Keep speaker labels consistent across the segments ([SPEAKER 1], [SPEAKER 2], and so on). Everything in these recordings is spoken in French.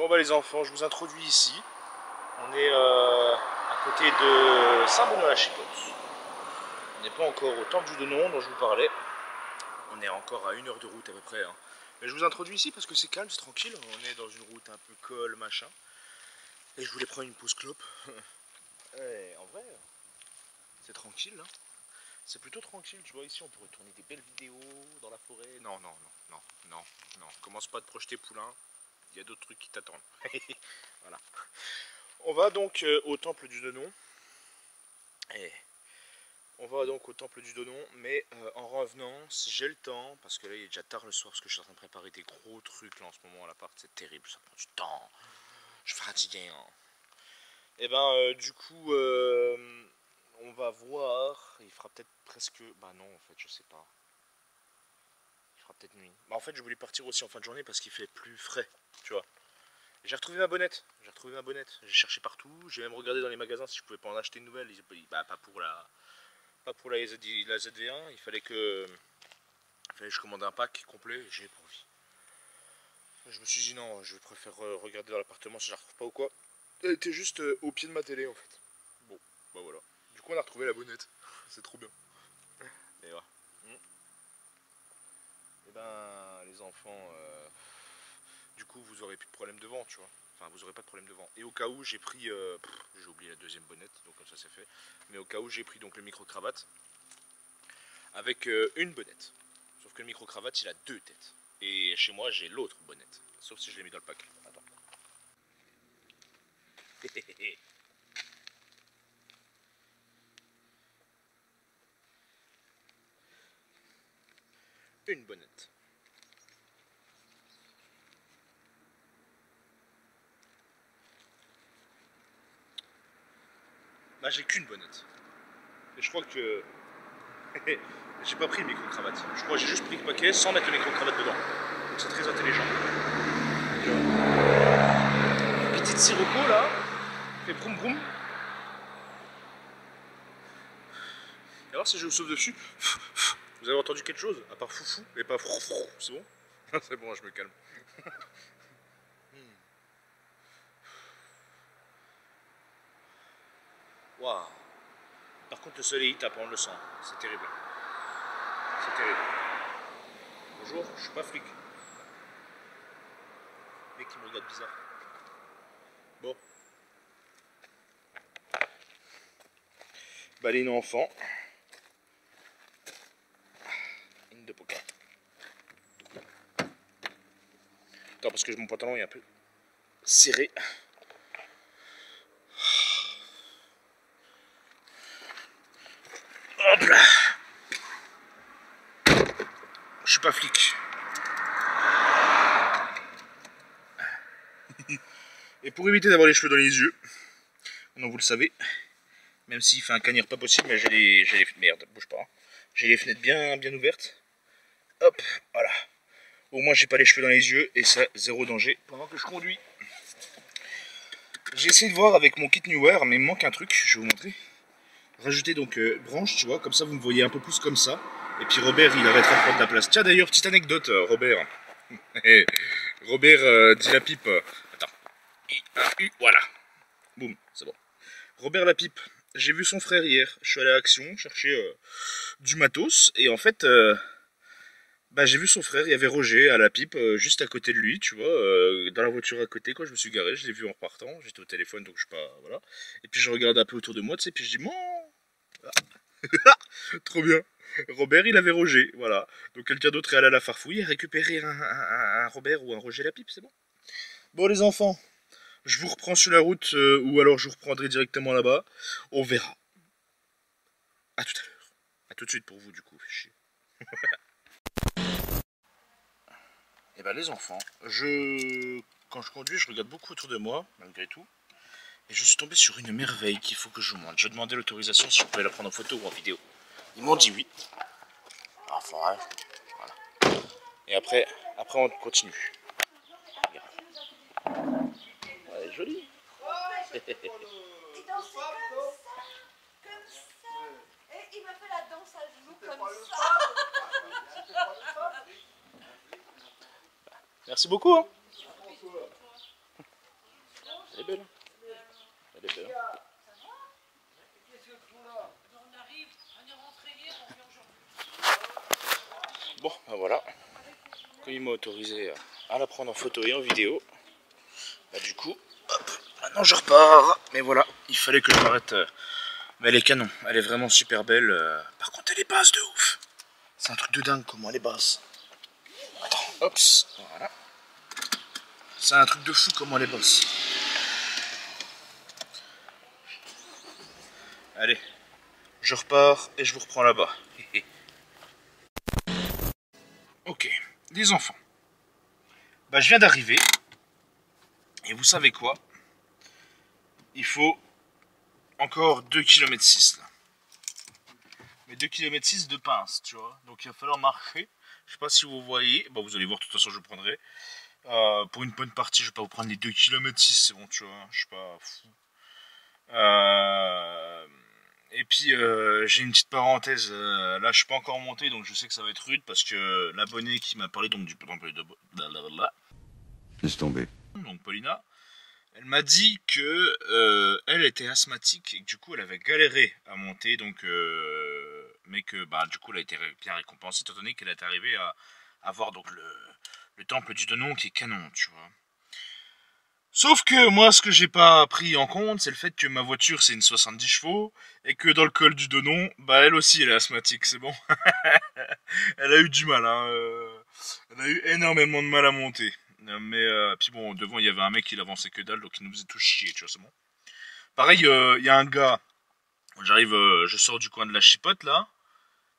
[SPEAKER 1] Bon bah les enfants, je vous introduis ici. On est à côté de Saint-Benoît-la-Chicotte. On n'est pas encore au temple du Donon dont je vous parlais. On est encore à 1 heure de route à peu près. Hein. Mais je vous introduis ici parce que c'est calme, c'est tranquille. On est dans une route un peu colle, machin. Et je voulais prendre une pause clope. Et en vrai, c'est tranquille. Hein. C'est plutôt tranquille, tu vois. Ici, on pourrait tourner des belles vidéos dans la forêt. Non, non, non, non, non, non. Commence pas à te projeter, poulain. Il y a d'autres trucs qui t'attendent. Voilà. On va donc au temple du Donon. Et on va donc au temple du Donon, mais en revenant, si j'ai le temps, parce que là il est déjà tard le soir, parce que je suis en train de préparer des gros trucs là en ce moment à l'appart, c'est terrible, ça prend du temps. Je suis fatigué. Hein. Et ben du coup, on va voir. Il fera peut-être presque. Bah non, en fait, je sais pas. Il fera peut-être nuit. Bah en fait, je voulais partir aussi en fin de journée parce qu'il fait plus frais, tu vois. J'ai retrouvé ma bonnette. J'ai cherché partout. J'ai même regardé dans les magasins si je pouvais pas en acheter une nouvelle. Bah pas pour la ZV1. Il fallait que je commande un pack complet. J'ai pas envie. Je me suis dit non, je préfère regarder dans l'appartement si je la retrouve pas ou quoi. Elle était juste au pied de ma télé en fait. Bon, bah voilà. Du coup on a retrouvé la bonnette. C'est trop bien. Et voilà. Et ben les enfants, du coup vous aurez plus de problème de vent, tu vois. Enfin vous aurez pas de problème de vent. Et au cas où j'ai pris, j'ai oublié la deuxième bonnette, donc comme ça c'est fait. Mais au cas où j'ai pris donc le micro-cravate avec une bonnette. Sauf que le micro-cravate il a 2 têtes. Et chez moi j'ai l'autre bonnette. Sauf si je l'ai mis dans le pack. Attends. Une bonnette. Bah j'ai qu'une bonnette. Et je crois que j'ai pas pris le micro-cravate. Je crois que j'ai juste pris le paquet sans mettre le micro-cravate dedans. Donc c'est très intelligent. Petite sirocco là, fait broum broum. Et alors si je vous sauve dessus, vous avez entendu quelque chose à part foufou et pas froufrou, c'est bon? C'est bon, je me calme. Waouh. Par contre le soleil il tape, on le sent. C'est terrible. C'est terrible. Bonjour, je suis pas flic. Le mec qui me regarde bizarre. Bon. Baleine enfant. Une de poker. Attends parce que mon pantalon est un peu serré. Hop là. Je suis pas flic. Et pour éviter d'avoir les cheveux dans les yeux, non vous le savez, même s'il fait un cagnard pas possible, mais j'ai les merde, bouge pas. J'ai les fenêtres bien ouvertes. Hop, voilà. Au moins j'ai pas les cheveux dans les yeux et ça zéro danger pendant que je conduis. J'ai essayé de voir avec mon kit Newer, mais il me manque un truc, je vais vous montrer. Rajouter donc branche, tu vois, comme ça vous me voyez un peu plus comme ça. Et puis Robert il arrêtera de prendre la place. Tiens d'ailleurs, petite anecdote, Robert. Robert dit la pipe. Attends. Voilà. Boum, c'est bon. Robert la pipe. J'ai vu son frère hier. Je suis allé à Action chercher du matos. Et en fait, bah, j'ai vu son frère. Il y avait Roger à la pipe juste à côté de lui, tu vois, dans la voiture à côté. Quand je me suis garé, je l'ai vu en repartant. J'étais au téléphone donc je suis pas. Voilà. Et puis je regarde un peu autour de moi, tu sais. Puis je dis, trop bien. Robert, il avait Roger. Voilà. Donc quelqu'un d'autre est allé à la farfouille et récupérer un Robert ou un Roger la pipe, c'est bon. Bon, les enfants. Je vous reprends sur la route ou alors je vous reprendrai directement là-bas. On verra. A tout à l'heure. A tout de suite pour vous du coup. Et ben les enfants, quand je conduis, je regarde beaucoup autour de moi, malgré tout. Et je suis tombé sur une merveille qu'il faut que je vous montre. Je demandais l'autorisation si je pouvais la prendre en photo ou en vidéo. Ils m'ont dit oui. Enfin, voilà. Et après on continue. Regarde. Elle est jolie.
[SPEAKER 2] Il dansait comme ça. Et il me fait la danse à genoux comme ça.
[SPEAKER 1] Merci beaucoup. Hein. Elle est belle. Elle est belle. Bon, ben voilà. Quand il m'a autorisé à la prendre en photo et en vidéo, bah du coup, hop, maintenant je repars. Mais voilà, il fallait que je m'arrête. Mais elle est canon, elle est vraiment super belle. Par contre, elle est basse de ouf. C'est un truc de dingue comment elle est basse. Attends, hop, voilà. C'est un truc de fou comment elle est basse. Allez, je repars et je vous reprends là-bas. Ok, les enfants. Bah je viens d'arriver. Et vous savez quoi? Il faut encore 2,6 km là. Mais 2,6 km de pince, tu vois. Donc il va falloir marcher. Je sais pas si vous voyez. Bon, vous allez voir, de toute façon, je prendrai. Pour une bonne partie, je vais pas vous prendre les 2,6 km, c'est bon, tu vois. Je suis pas fou. Et puis, j'ai une petite parenthèse. Là, je suis pas encore monté, donc je sais que ça va être rude parce que l'abonné qui m'a parlé donc du temple de.
[SPEAKER 3] Laisse tomber.
[SPEAKER 1] Donc, Paulina. Elle m'a dit que elle était asthmatique et que du coup elle avait galéré à monter, donc mais que bah du coup elle a été bien récompensée étant donné qu'elle est arrivée à voir donc le temple du Donon qui est canon, tu vois. Sauf que moi ce que j'ai pas pris en compte c'est le fait que ma voiture c'est une 70 chevaux et que dans le col du Donon bah elle aussi elle est asthmatique, c'est bon. Elle a eu du mal, hein. Elle a eu énormément de mal à monter. Mais puis bon, devant il y avait un mec qui l'avançait que dalle, donc il nous faisait tout chier, tu vois, c'est bon. Pareil, il y a un gars, j'arrive, je sors du coin de la chipote là,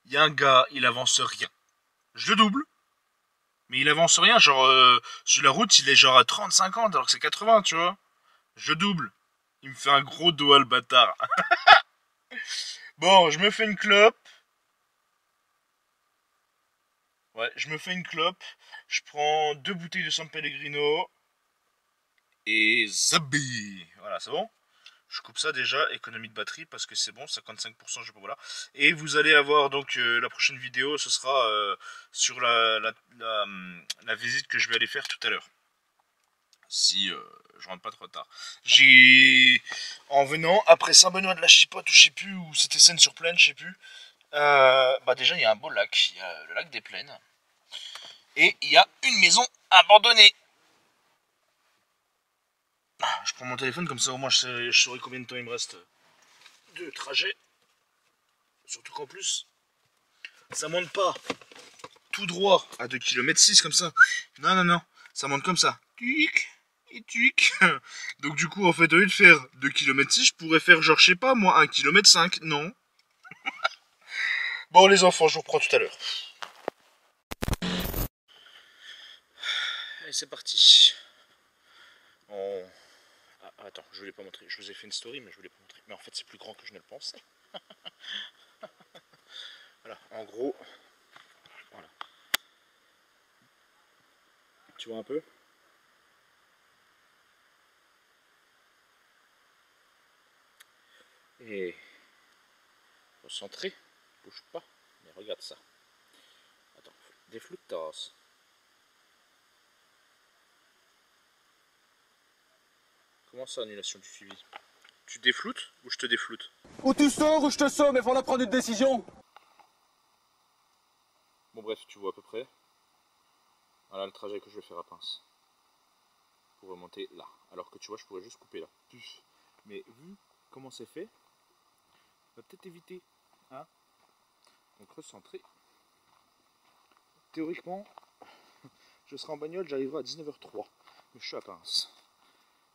[SPEAKER 1] il y a un gars, il avance rien. Je le double, mais il avance rien, genre sur la route il est genre à 30-50 alors que c'est 80, tu vois. Je double, il me fait un gros doigt le bâtard. Bon, je me fais une clope. Ouais, je me fais une clope, je prends 2 bouteilles de San Pellegrino et zabi. Voilà, c'est bon. Je coupe ça déjà, économie de batterie parce que c'est bon, 55%, je sais pas, voilà. Et vous allez avoir donc la prochaine vidéo, ce sera sur la visite que je vais aller faire tout à l'heure. Si je rentre pas trop tard. J'ai, en venant après Saint-Benoît de la Chipote, ou je sais plus, où c'était Seine-sur-Plaine, je sais plus. Bah déjà il y a un beau lac, il y a le lac des Plaines. Et il y a une maison abandonnée. Je prends mon téléphone comme ça au moins je saurai combien de temps il me reste de trajet. Surtout qu'en plus, ça monte pas tout droit à 2,6 km comme ça. Non, non, non. Ça monte comme ça. Tuic et tuic. Donc du coup, en fait, au lieu de faire 2,6 km, je pourrais faire genre, je sais pas, moi, 1,5 km. Non. Bon, les enfants, je vous reprends tout à l'heure. Allez, c'est parti. On... Ah, attends, je voulais pas montrer. Je vous ai fait une story, mais je voulais pas montrer. Mais en fait, c'est plus grand que je ne le pensais. Voilà, en gros, voilà. Tu vois un peu? Et concentré, bouge pas, mais regarde ça. Attends, des flous de tasse. Comment ça, annulation du suivi? Tu défloutes ou je te défloute?
[SPEAKER 4] Ou tu sors ou je te sors, mais il faudra prendre une décision.
[SPEAKER 1] Bon bref, tu vois à peu près. Voilà le trajet que je vais faire à pince. Pour remonter là. Alors que tu vois, je pourrais juste couper là. Mais vu comment c'est fait, on va peut-être éviter. Hein? Donc recentré. Théoriquement, je serai en bagnole, j'arriverai à 19h03. Mais je suis à pince.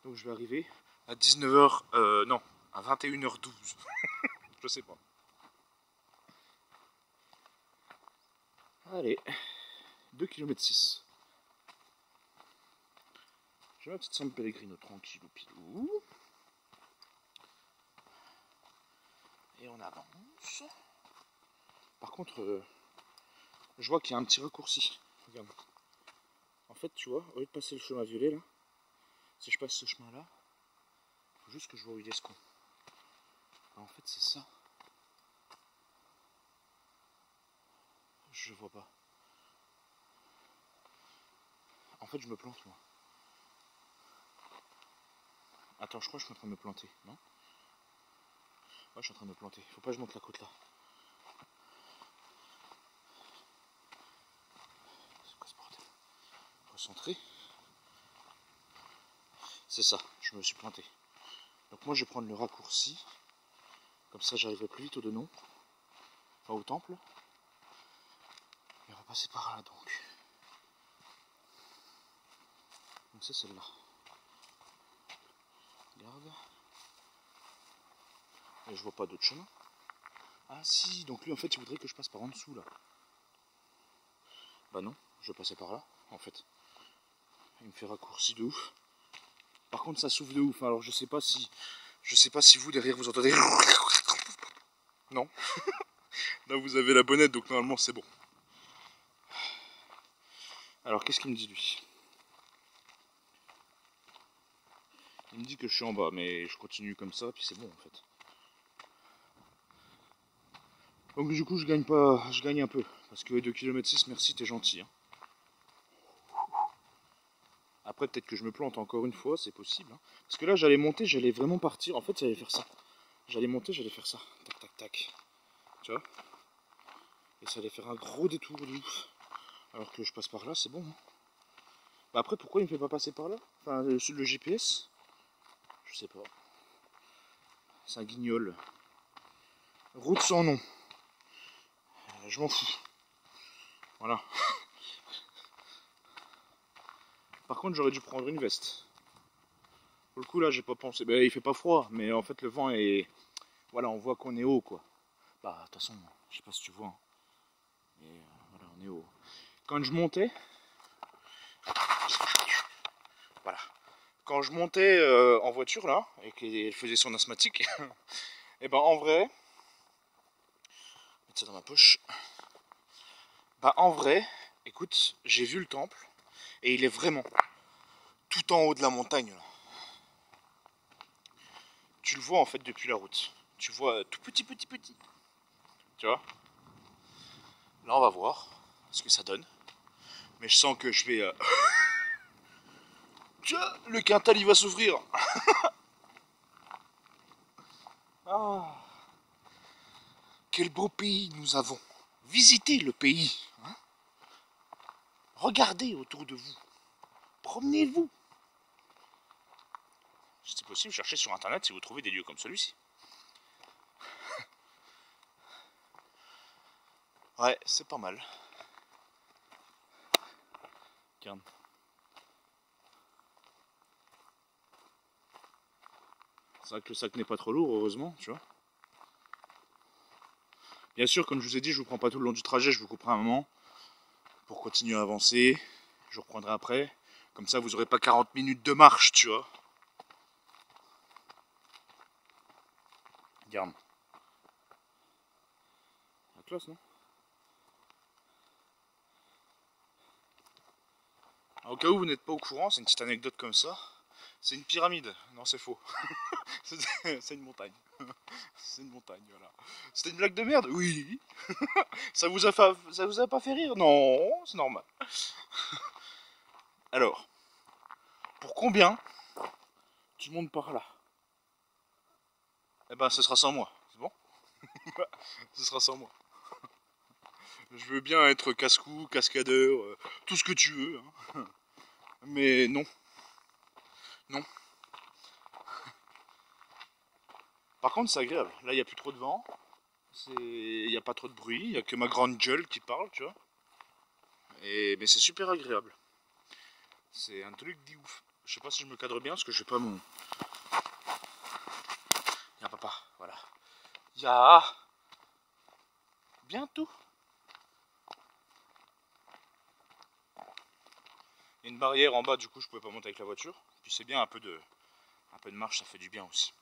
[SPEAKER 1] Donc je vais arriver à 19h... non, à 21h12. Je sais pas. Allez, 2,6 km. J'ai ma petite San Pellegrino tranquille pilou. Et on avance. Par contre, je vois qu'il y a un petit raccourci. Regarde. En fait, tu vois, au lieu de passer le chemin violet là, si je passe ce chemin là, il faut juste que je vois où il est ce con. En fait, c'est ça. Je vois pas. En fait, je me plante moi. Attends, je crois que je suis en train de me planter, non? Ouais, je suis en train de me planter. Faut pas que je monte la côte là. C'est quoi ce bordel? Recentrer. C'est ça, je me suis planté. Donc moi je vais prendre le raccourci. Comme ça j'arriverai plus vite au Denon. Enfin au temple. Et on va passer par là donc. Donc c'est celle-là. Regarde. Et je vois pas d'autre chemin. Ah si, donc lui en fait il voudrait que je passe par en dessous là. Bah non, je vais passer par là en fait. Il me fait raccourci de ouf. Par contre ça souffle de ouf, alors je sais pas si vous derrière vous entendez. Non. Là vous avez la bonnette donc normalement c'est bon. Alors qu'est-ce qu'il me dit lui? Il me dit que je suis en bas mais je continue comme ça puis c'est bon en fait. Donc du coup je gagne un peu. Parce que 2 km 6 merci t'es gentil. Hein. Après peut-être que je me plante encore une fois, c'est possible. Hein. Parce que là j'allais monter, j'allais vraiment partir. En fait j'allais faire ça. J'allais monter, j'allais faire ça. Tac tac tac. Tu vois? Et ça allait faire un gros détour de ouf. Alors que je passe par là, c'est bon. Hein. Bah après pourquoi il me fait pas passer par là? Enfin le GPS? Je sais pas. C'est un guignol. Route sans nom. Je m'en fous. Voilà. Par contre j'aurais dû prendre une veste. Pour le coup là j'ai pas pensé. Bah, il fait pas froid, mais en fait le vent est. Voilà, on voit qu'on est haut quoi. Bah de toute façon, je sais pas si tu vois. Hein. Mais voilà, on est haut. Quand je montais. Voilà. Quand je montais en voiture là, et qu'elle faisait son asthmatique, et ben en vrai. Mettre ça dans ma poche. Bah en vrai, écoute, j'ai vu le temple. Et il est vraiment tout en haut de la montagne là. Tu le vois en fait depuis la route. Tu vois tout petit. Tu vois? Là on va voir ce que ça donne. Mais je sens que je vais... Tiens, le quintal il va s'ouvrir. Ah, quel beau pays nous avons. Visitez le pays. Hein? Regardez autour de vous. Promenez-vous. Si c'est possible, cherchez sur internet si vous trouvez des lieux comme celui-ci. Ouais, c'est pas mal. Regarde. C'est vrai que le sac n'est pas trop lourd, heureusement, tu vois. Bien sûr, comme je vous ai dit, je vous prends pas tout le long du trajet, je vous couperai un moment pour continuer à avancer. Je reprendrai après. Comme ça, vous n'aurez pas 40 minutes de marche, tu vois. Regarde. La classe, non? Alors, au cas où vous n'êtes pas au courant, c'est une petite anecdote comme ça. C'est une pyramide. Non, c'est faux. C'est une montagne. C'est une montagne, voilà. C'était une blague de merde? Oui. Ça vous a pas fait rire? Non, c'est normal. Alors, pour combien tu montes par là? Eh ben, ce sera sans moi. C'est bon? Ce sera sans moi. Je veux bien être casse-cou, cascadeur, tout ce que tu veux. Hein. Mais non. Non. Par contre, c'est agréable. Là, il n'y a plus trop de vent. Il n'y a pas trop de bruit. Il n'y a que ma grande gueule qui parle, tu vois. Mais c'est super agréable. C'est un truc de ouf. Je sais pas si je me cadre bien parce que je n'ai pas mon... Y'a papa, voilà. Y'a... Bientôt. Il y a une barrière en bas, du coup je pouvais pas monter avec la voiture. Puis c'est bien, un peu de marche, ça fait du bien aussi.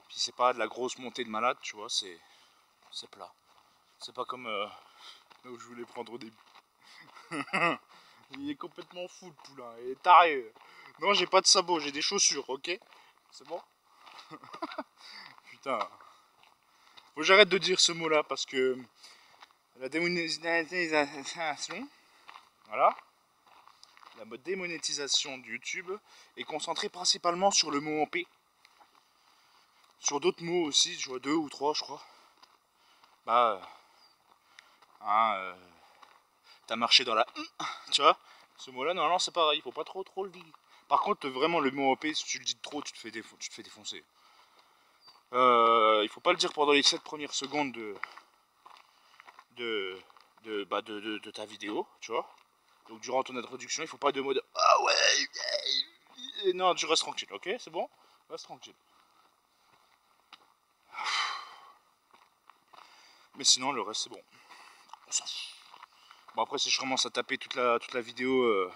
[SPEAKER 1] Puis c'est pas de la grosse montée de malade, tu vois, c'est plat. C'est pas comme là où je voulais prendre au début. Il est complètement fou le poulain, il est taré. Non, j'ai pas de sabots, j'ai des chaussures, ok? C'est bon? Putain. Faut que j'arrête de dire ce mot là parce que la démonétisation, voilà. la démonétisation de YouTube est concentrée principalement sur le mot en P. Sur d'autres mots aussi, je vois 2 ou 3 je crois. Bah, t'as marché dans la tu vois. Ce mot là normalement c'est pareil, faut pas trop le dire. Par contre vraiment le mot en P, si tu le dis trop tu te fais défoncer. Il faut pas le dire pendant les 7 premières secondes de ta vidéo, tu vois. Donc durant ton introduction, il faut pas de mode ah ouais, non, tu restes tranquille, ok, c'est bon, reste tranquille. Mais sinon le reste c'est bon. On s'en fout. Bon après si je commence à taper toute la vidéo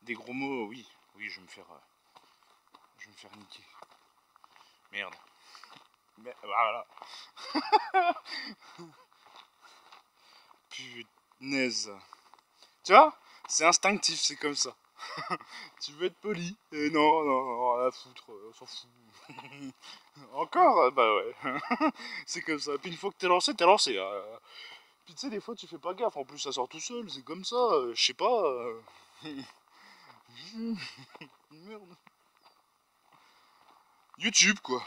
[SPEAKER 1] des gros mots, oui, je vais me faire niquer. Merde. Mais voilà. Punaise. Tu vois, c'est instinctif, c'est comme ça. Tu veux être poli. Et non, la foutre, on s'en fout. Encore bah ouais. C'est comme ça. Puis une fois que t'es lancé, t'es lancé. Puis tu sais, des fois tu fais pas gaffe. En plus, ça sort tout seul, c'est comme ça. Je sais pas. Merde. YouTube, quoi.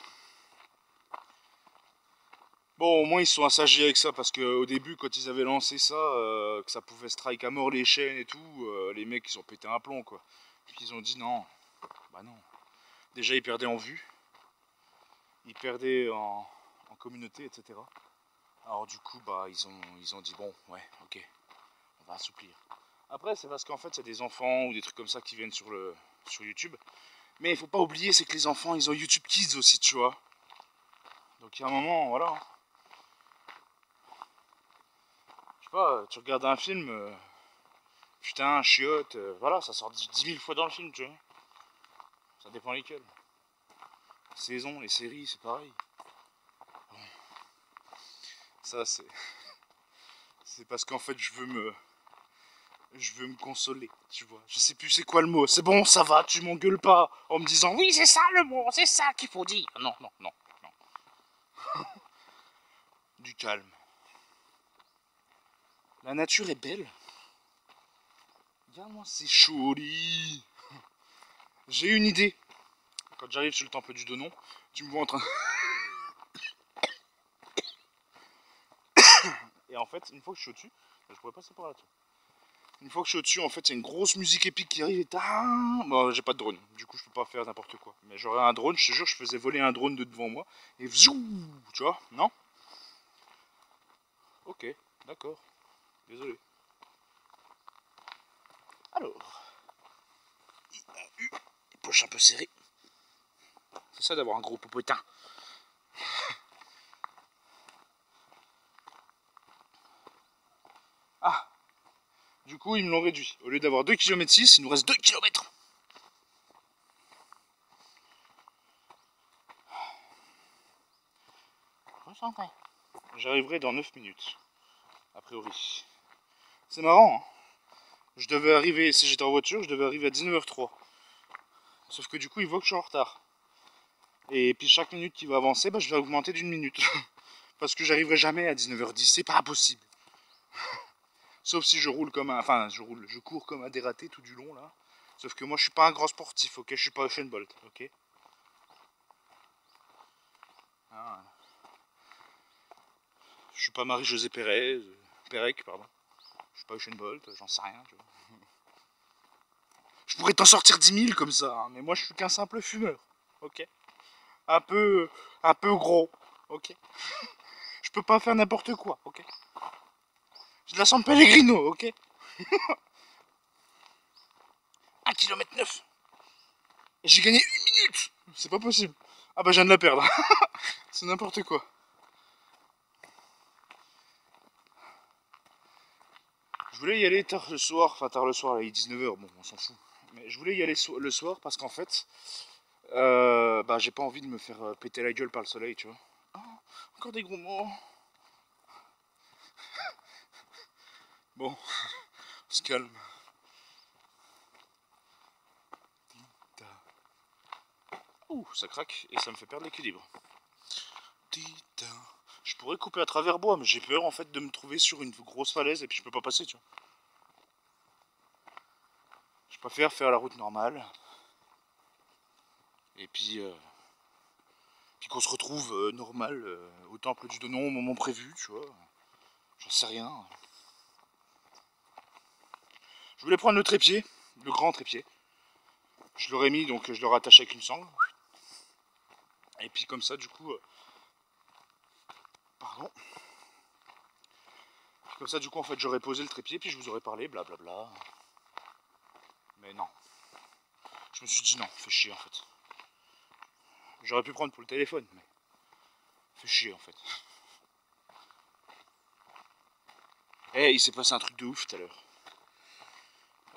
[SPEAKER 1] Bon, au moins ils sont assagis avec ça parce qu'au début, quand ils avaient lancé ça, que ça pouvait strike à mort les chaînes et tout, les mecs ils ont pété un plomb, quoi. Puis ils ont dit non, bah non. Déjà ils perdaient en vue, ils perdaient en communauté, etc. Alors du coup, bah ils ont dit bon, ouais, ok, on va assouplir. Après, c'est parce qu'en fait, c'est des enfants ou des trucs comme ça qui viennent sur YouTube. Mais il faut pas oublier, c'est que les enfants, ils ont YouTube Kids aussi, tu vois. Donc il y a un moment, voilà. Je sais pas, tu regardes un film, putain, chiotte, voilà, ça sort 10 000 fois dans le film, tu vois. Ça dépend lesquels. Saison, les séries, c'est pareil. Ça, c'est parce qu'en fait, je veux me consoler, tu vois. Je sais plus c'est quoi le mot. C'est bon, ça va, tu m'engueules pas en me disant oui, c'est ça le mot, c'est ça qu'il faut dire. Non. Du calme. La nature est belle. Regarde-moi, c'est joli. J'ai une idée. Quand j'arrive sur le temple du Donon, tu me vois en train. Et en fait, une fois que je suis au-dessus, je pourrais passer par là-dessus. Une fois que je suis au-dessus, en fait, il y a une grosse musique épique qui arrive et bon, j'ai pas de drone, du coup, je peux pas faire n'importe quoi. Mais j'aurais un drone, je te jure, je faisais voler un drone de devant moi et vzou, tu vois, non? Ok, d'accord, désolé. Alors, les poches un peu serrées. C'est ça d'avoir un gros popotin. Ah, du coup, ils me l'ont réduit. Au lieu d'avoir 2,6 km, il nous reste 2 km. J'arriverai dans 9 minutes, a priori. C'est marrant, hein. Je devais arriver, si j'étais en voiture, je devais arriver à 19h03. Sauf que du coup, il voit que je suis en retard. Et puis chaque minute qui va avancer, bah, je vais augmenter d'une minute. Parce que j'arriverai jamais à 19h10, c'est pas possible. Sauf si je roule comme un... Enfin, je cours comme un dératé tout du long, là. Sauf que moi, je suis pas un grand sportif, ok? Je suis pas Usain Bolt, ok? Ah. Je suis pas Marie-Josée Pérec, pardon. Je suis pas Usain Bolt, j'en sais rien. Je pourrais t'en sortir 10 000 comme ça, hein, mais moi, je suis qu'un simple fumeur, ok? Un peu gros, ok? Je peux pas faire n'importe quoi, ok? Je la sens Pellegrino, ok? 1 km 9. Et j'ai gagné 1 minute. C'est pas possible. Ah bah je viens de la perdre. C'est n'importe quoi. Je voulais y aller tard le soir. Enfin tard le soir, là, il est 19h. Bon, on s'en fout. Mais je voulais y aller le soir parce qu'en fait, bah j'ai pas envie de me faire péter la gueule par le soleil, tu vois. Oh, encore des gros mots. Bon, on se calme. Ouh, ça craque et ça me fait perdre l'équilibre. Je pourrais couper à travers bois, mais j'ai peur en fait de me trouver sur une grosse falaise et puis je peux pas passer, tu vois. Je préfère faire la route normale. Et puis qu'on se retrouve normal au temple du Donon au moment prévu, tu vois. J'en sais rien. Je voulais prendre le trépied, le grand trépied. Je l'aurais mis, donc je le rattache avec une sangle. Et puis comme ça, du coup... pardon. Comme ça, du coup, en fait, j'aurais posé le trépied, puis je vous aurais parlé, blablabla. Mais non. Je me suis dit non, fais chier, en fait. J'aurais pu prendre pour le téléphone, mais... fais chier, en fait. Eh, il s'est passé un truc de ouf tout à l'heure.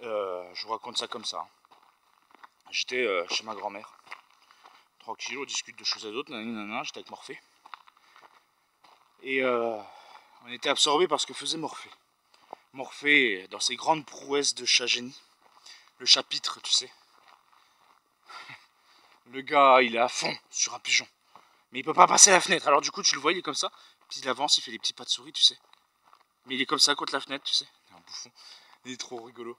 [SPEAKER 1] Je vous raconte ça comme ça. J'étais chez ma grand-mère. Tranquille, on discute de choses à d'autres, j'étais avec Morphée. Et on était absorbés par ce que faisait Morphée. Morphée, dans ses grandes prouesses de chat génie, le chapitre, tu sais. Le gars, il est à fond sur un pigeon. Mais il peut pas passer la fenêtre. Alors du coup, tu le vois, il est comme ça. Puis il avance, il fait des petits pas de souris, tu sais. Mais il est comme ça contre la fenêtre, tu sais. Un bouffon. Il est trop rigolo.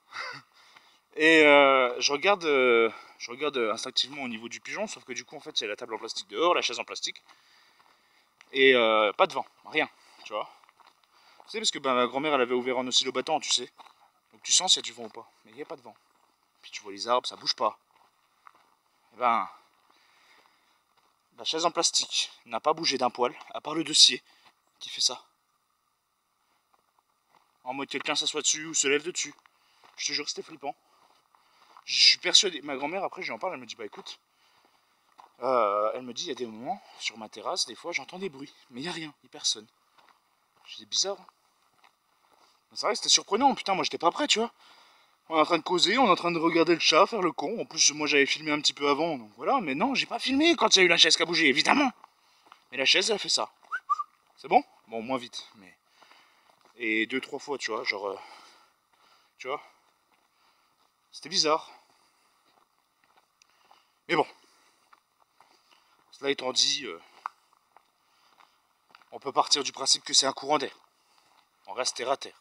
[SPEAKER 1] Et je regarde instinctivement au niveau du pigeon, sauf que du coup, en fait, il y a la table en plastique dehors, la chaise en plastique. Et pas de vent, rien, tu vois. Tu sais, parce que ma grand-mère, elle avait ouvert un oscillobattant, tu sais. Donc tu sens s'il y a du vent ou pas. Mais il n'y a pas de vent. Puis tu vois les arbres, ça bouge pas. Et ben, la chaise en plastique n'a pas bougé d'un poil, à part le dossier qui fait ça. En mode quelqu'un s'assoit dessus ou se lève dessus. Je te jure que c'était flippant. Je suis persuadé. Ma grand-mère, après, je lui en parle, elle me dit, bah écoute, elle me dit, il y a des moments, sur ma terrasse, des fois, j'entends des bruits, mais il n'y a rien, il n'y a personne. Je dis, c'est bizarre. C'est vrai que c'était surprenant, putain, moi j'étais pas prêt, tu vois. On est en train de causer, on est en train de regarder le chat, faire le con. En plus, moi j'avais filmé un petit peu avant, donc voilà, mais non, j'ai pas filmé quand il y a eu la chaise qui a bougé, évidemment. Mais la chaise, elle a fait ça. C'est bon? Bon, moins vite, mais... Et 2-3 fois, tu vois, genre... tu vois? C'était bizarre. Mais bon. Cela étant dit, on peut partir du principe que c'est un courant d'air. On reste terre à terre.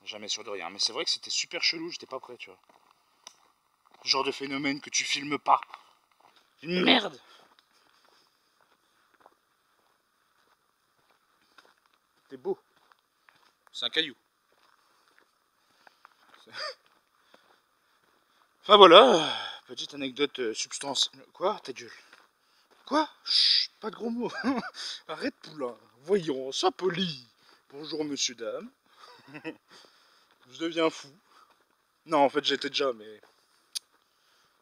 [SPEAKER 1] Jamais sûr de rien. Mais c'est vrai que c'était super chelou, j'étais pas prêt, tu vois. Le genre de phénomène que tu filmes pas. Une merde! C'est beau. C'est un caillou. Enfin voilà, petite anecdote substance. Quoi? Ta gueule. Quoi? Chut, pas de gros mots. Arrête, poulain. Voyons, sois poli. Bonjour, monsieur, dame. Je deviens fou. Non, en fait, j'étais déjà, mais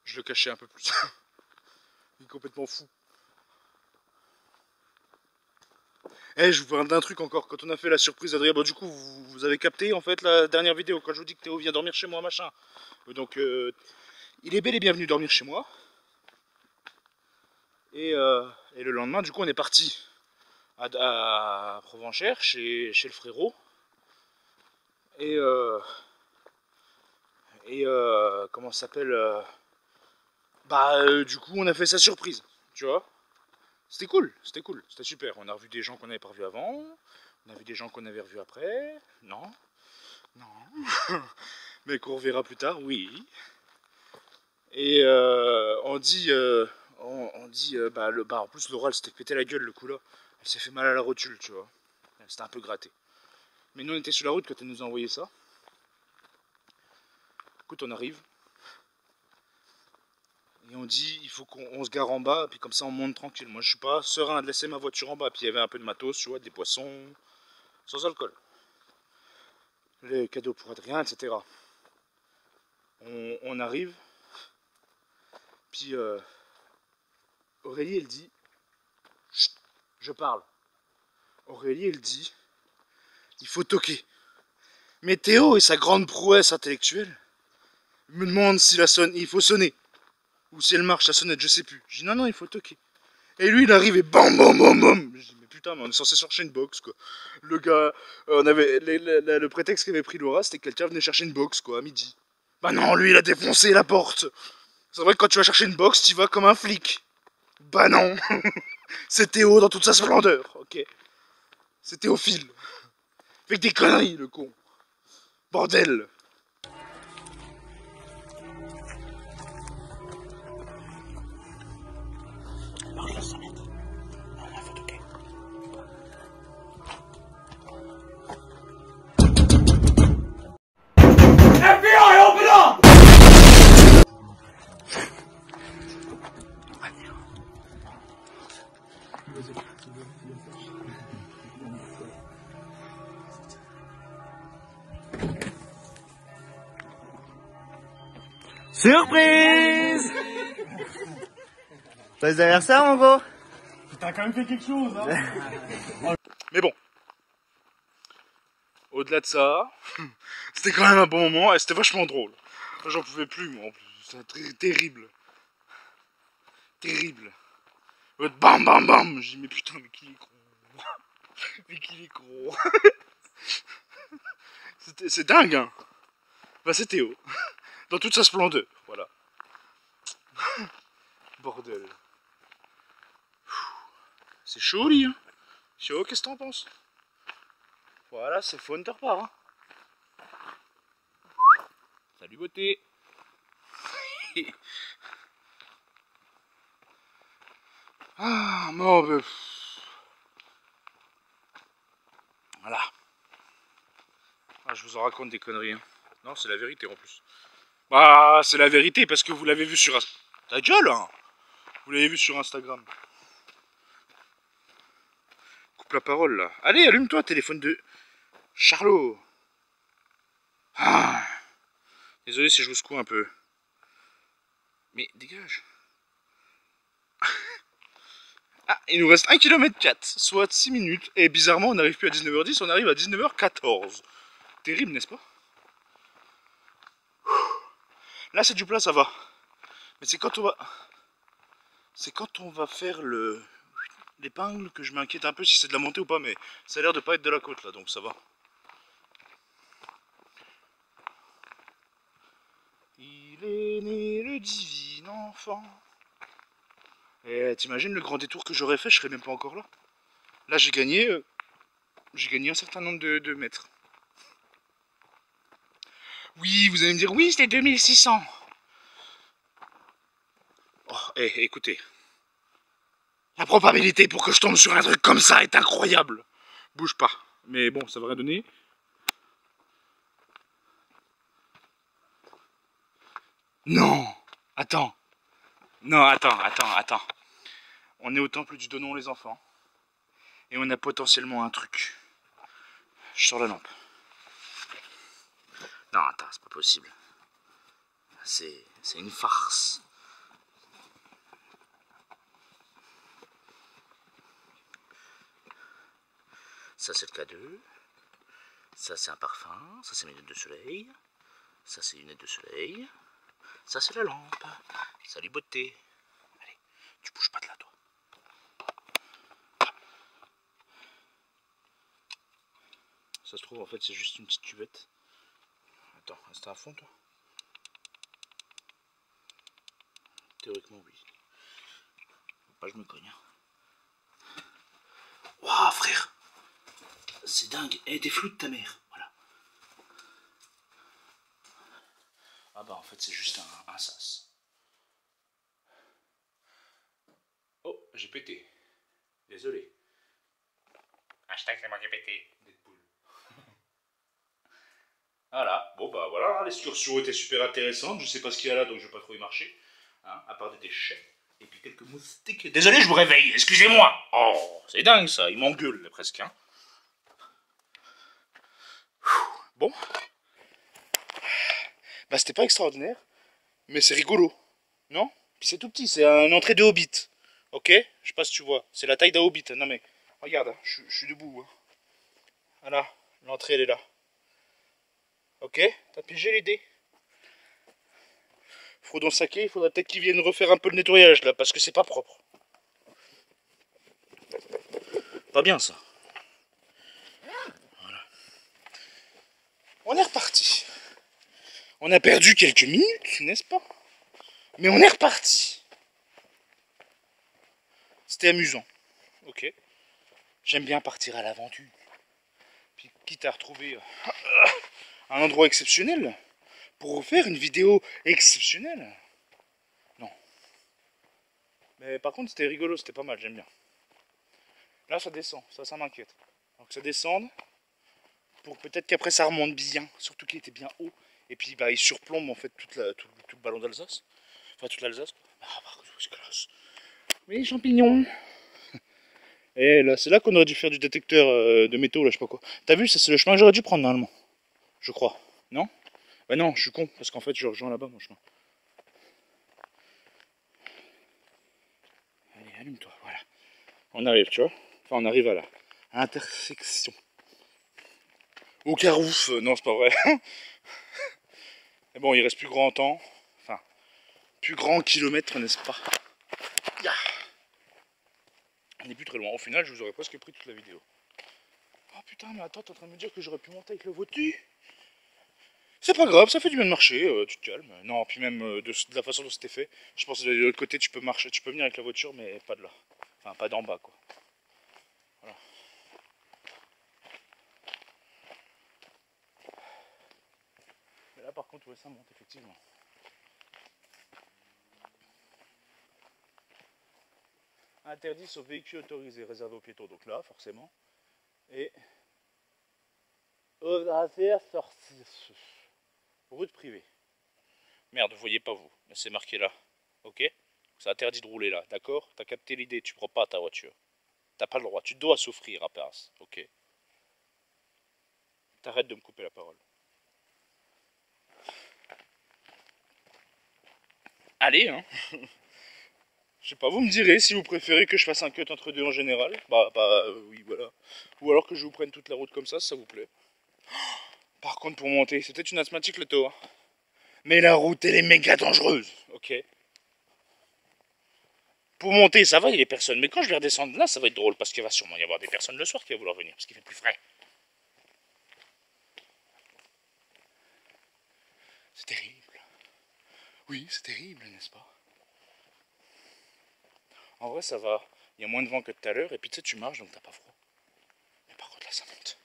[SPEAKER 1] je le cachais un peu plus. Il est complètement fou. Eh, je vous parle d'un truc encore. Quand on a fait la surprise d'Adrien, bon, du coup, vous avez capté, en fait, la dernière vidéo, quand je vous dis que Théo vient dormir chez moi, machin. Donc, il est bel et bienvenu dormir chez moi. Et le lendemain, du coup, on est parti à Provenchères, chez le frérot. Et comment ça s'appelle du coup, on a fait sa surprise, tu vois. C'était cool, c'était super. On a revu des gens qu'on n'avait pas revus avant. On a vu des gens qu'on avait revus après. Non. Mais qu'on reverra plus tard, oui. Et on dit en plus l'oral s'était pété la gueule le coup là. Elle s'est fait mal à la rotule, tu vois. Elle s'était un peu grattée. Mais nous on était sur la route quand elle nous a envoyé ça. Écoute, on arrive. Et on dit, il faut qu'on se gare en bas, puis comme ça on monte tranquille. Moi je suis pas serein de laisser ma voiture en bas. Puis il y avait un peu de matos, tu vois, des poissons, sans alcool. Les cadeaux pour Adrien, etc. On arrive. Puis Aurélie elle dit, chut, je parle. Aurélie elle dit, il faut toquer. Mais Théo et sa grande prouesse intellectuelle me demande si il faut sonner. Ou si elle marche la sonnette, je sais plus. Je dis non, il faut toquer. Et lui il arrive et bam bam bam bam. Je dis mais putain, mais on est censé chercher une box quoi. Le gars, on avait le prétexte qu'avait pris Laura, c'était que quelqu'un venait chercher une box quoi à midi. Bah non, lui il a défoncé la porte. C'est vrai que quand tu vas chercher une box, tu vas comme un flic. Bah non. C'est Théo dans toute sa splendeur, ok. C'est Théophile. Fait que des conneries le con. Bordel.
[SPEAKER 5] Surprise! Passe derrière ça, mon gros.
[SPEAKER 4] T'as quand même fait quelque chose, hein.
[SPEAKER 1] Mais bon, au-delà de ça, c'était quand même un bon moment et c'était vachement drôle. J'en pouvais plus, moi, en plus. C'était terrible. Terrible. Bam bam bam. J'ai dit, mais putain, mais qu'il est gros. Mais qu'il est gros. C'est dingue, hein. Bah, c'est Théo. Dans toute sa splendeur. Voilà. Bordel. C'est chaud, lui. Hein. Chaud, qu'est-ce que t'en penses? Voilà, c'est fun de ta part. Hein. Salut, beauté. Ah, non, mais... Voilà. Ah, je vous en raconte des conneries. Hein. Non, c'est la vérité en plus. Bah, c'est la vérité parce que vous l'avez vu sur... Ta gueule, hein. Vous l'avez vu sur Instagram. Coupe la parole, là. Allez, allume-toi, téléphone de... Charlot. Ah. Désolé si je vous secoue un peu. Mais dégage. Ah, il nous reste 1 km 4, soit 6 minutes. Et bizarrement, on n'arrive plus à 19h10, on arrive à 19h14. Terrible, n'est-ce pas? Là, c'est du plat, ça va. Mais c'est quand on va... C'est quand on va faire l'épingle que je m'inquiète un peu si c'est de la montée ou pas. Mais ça a l'air de pas être de la côte, là, donc ça va. Il est né le divin enfant. Et t'imagines le grand détour que j'aurais fait, je serais même pas encore là. Là j'ai gagné un certain nombre de mètres. Oui, vous allez me dire, oui c'était 2600. Oh, écoutez. La probabilité pour que je tombe sur un truc comme ça est incroyable. Bouge pas. Mais bon, ça va rien donner. Non. Attends. Non, attends. On est au temple du Donon, les enfants. Et on a potentiellement un truc. Je sors la lampe. Non, attends, c'est pas possible. C'est une farce. Ça, c'est le cadeau. Ça, c'est un parfum. Ça, c'est mes lunettes de soleil. Ça, c'est les lunettes de soleil. Ça, c'est la lampe. Salut, beauté. Allez, tu bouges pas de là, toi. Ça se trouve, en fait, c'est juste une petite cuvette. Attends, reste à fond, toi. Théoriquement, oui. Faut pas que je me cogne. Waouh, frère. C'est dingue. Eh, t'es flou de ta mère. Voilà. Ah bah, en fait, c'est juste un sas. Oh, j'ai pété. Désolé. Hashtag c'est moi qui ai pété. Deadpool. Voilà, bon bah voilà, l'excursion était super intéressante. Je sais pas ce qu'il y a là, donc je vais pas trop y marcher. Hein, à part des déchets. Et puis quelques moustiques. Désolé, je vous réveille, excusez-moi. Oh, c'est dingue ça, il m'engueule presque. Hein. Bon. Bah c'était pas extraordinaire, mais c'est rigolo. Non? Puis c'est tout petit, c'est une entrée de Hobbit. Ok? Je sais pas si tu vois, c'est la taille d'un Hobbit. Non mais, regarde, hein, je suis debout. Hein. Voilà, l'entrée elle est là. Ok? T'as pigé l'idée? Frodon Saké, il faudrait peut-être qu'ils viennent refaire un peu le nettoyage là, parce que c'est pas propre. Pas bien ça. Voilà. On est reparti. On a perdu quelques minutes, n'est-ce pas? Mais on est reparti. C'était amusant. Ok. J'aime bien partir à l'aventure. Puis quitte à retrouver un endroit exceptionnel pour refaire une vidéo exceptionnelle. Non. Mais par contre c'était rigolo, c'était pas mal, j'aime bien. Là ça descend, ça m'inquiète. Donc ça descende pour peut-être qu'après ça remonte bien, surtout qu'il était bien haut. Et puis bah il surplombe en fait tout le ballon d'Alsace. Enfin toute l'Alsace. Ah par contre c'est classe. Oui, champignons. Et là c'est là qu'on aurait dû faire du détecteur de métaux là, je sais pas quoi. T'as vu, c'est le chemin que j'aurais dû prendre normalement. Je crois. Non? Bah non, je suis con, parce qu'en fait je rejoins là-bas mon chemin. allume-toi, voilà. On arrive, tu vois. Enfin, on arrive à la intersection. Au Carouf, non, c'est pas vrai. Mais bon, il reste plus grand temps. Enfin, plus grand kilomètre, n'est-ce pas? Yeah. On n'est plus très loin. Au final, je vous aurais presque pris toute la vidéo. Oh putain, mais attends, t'es en train de me dire que j'aurais pu monter avec le voiture? C'est pas grave, ça fait du bien de marcher, tu te calmes. Non, puis même de la façon dont c'était fait, je pense que de l'autre côté, tu peux marcher, tu peux venir avec la voiture, mais pas de là. Enfin, pas d'en bas, quoi. Voilà. Mais là, par contre, ouais, ça monte, effectivement. Interdit aux véhicules autorisés, réservé aux piétons, donc là, forcément. Et aux affaires sorties. Route privée. Merde, vous voyez pas vous, mais c'est marqué là. Ok? C'est interdit de rouler là, d'accord? T'as capté l'idée, tu prends pas ta voiture. T'as pas le droit, tu dois souffrir à Paris, ok? T'arrêtes de me couper la parole. Allez, hein. Je sais pas, vous me direz si vous préférez que je fasse un cut entre deux en général. Oui, voilà. Ou alors que je vous prenne toute la route comme ça, si ça vous plaît. Par contre, pour monter, c'est peut-être une asthmatique le taux. Hein. Mais la route, elle est méga dangereuse, ok? Pour monter, ça va, il y a personne. Mais quand je vais redescendre là, ça va être drôle parce qu'il va sûrement y avoir des personnes le soir qui vont vouloir venir parce qu'il fait plus frais. C'est terrible. Oui, c'est terrible, n'est-ce pas? En vrai, ça va. Il y a moins de vent que tout à l'heure et puis tu sais, tu marches donc t'as pas froid. Mais par contre, là, ça monte.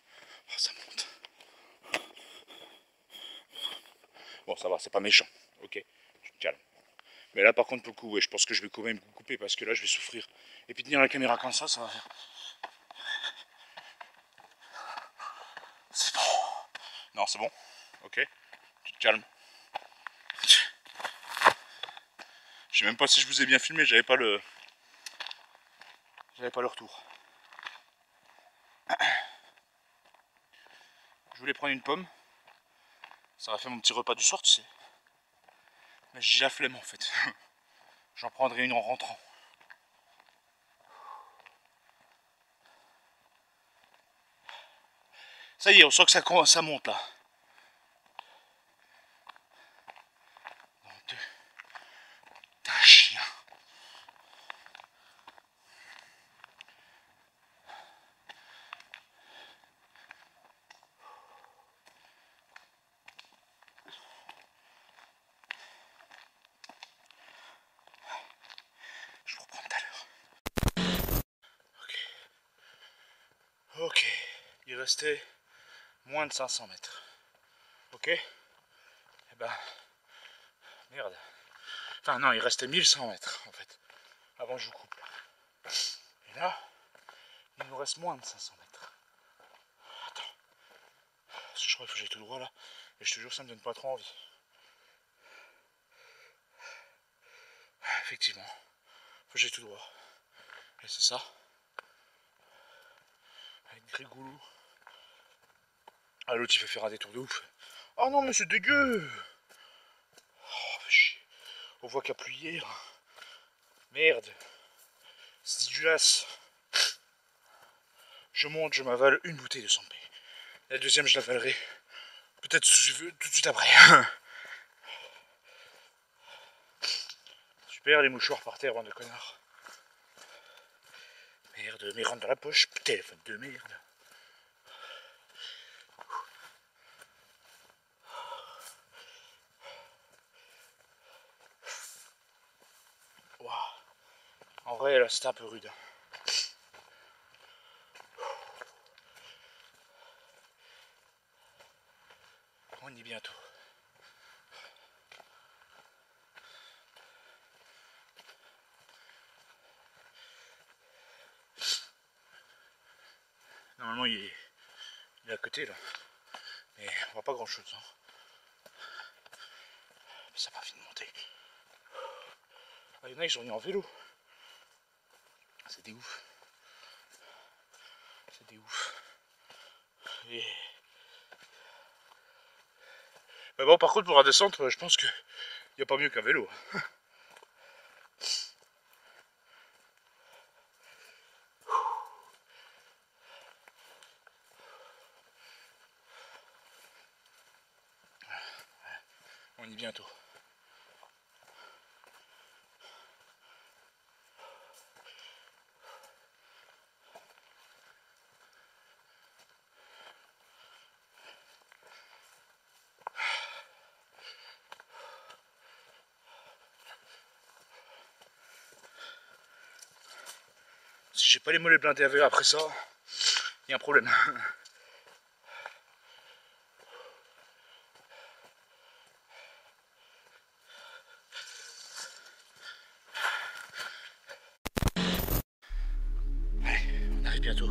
[SPEAKER 1] Oh, ça monte. Bon, ça va, c'est pas méchant. Ok, tu te calmes. Mais là, par contre, pour le coup, ouais, je pense que je vais quand même couper parce que là, je vais souffrir. Et puis tenir la caméra comme ça va faire. C'est bon. Non, c'est bon. Ok, tu te calmes. Je sais même pas si je vous ai bien filmé, j'avais pas le retour. Je voulais prendre une pomme. Ça aurait fait mon petit repas du soir, tu sais. Mais j'ai la flemme en fait. J'en prendrai une en rentrant. Ça y est, on sent que ça monte là. T'es un chien. Je vous reprends tout à l'heure. Ok. Il restait moins de 500 mètres. Ok. Eh ben. Merde. Enfin non, il restait 1100 mètres en fait. Avant que je vous coupe. Et là, il nous reste moins de 500 mètres. Attends. Parce que je crois qu'il faut que j'aille tout droit là. Et je te jure, ça me donne pas trop envie. Effectivement. Faut que j'aille tout droit. Et c'est ça. Avec Grégoulou. Ah, l'autre il fait faire un détour de ouf. Oh non, mais c'est dégueu. Oh, on voit qu'il n'y a plus hier. Merde. C'est dégueulasse. Je monte, je m'avale une bouteille de 100 p. La deuxième, je l'avalerai. Peut-être tout de suite après. Super, les mouchoirs par terre, bande de connards. Merde, mais rentre dans la poche. Téléphone de merde. Wow. En vrai, là, c'était un peu rude. On y est bientôt. Normalement, il est à côté, là. Mais on voit pas grand-chose. Hein. Ça n'a pas fini de monter. Ah, il y en a qui sont venus en vélo. C'est des ouf. C'est des ouf. Et... Mais bon, par contre, pour redescendre, je pense qu'il n'y a pas mieux qu'un vélo. On y est bientôt. Si j'ai pas les mollets blindés après ça, il y a un problème. Allez, on arrive bientôt.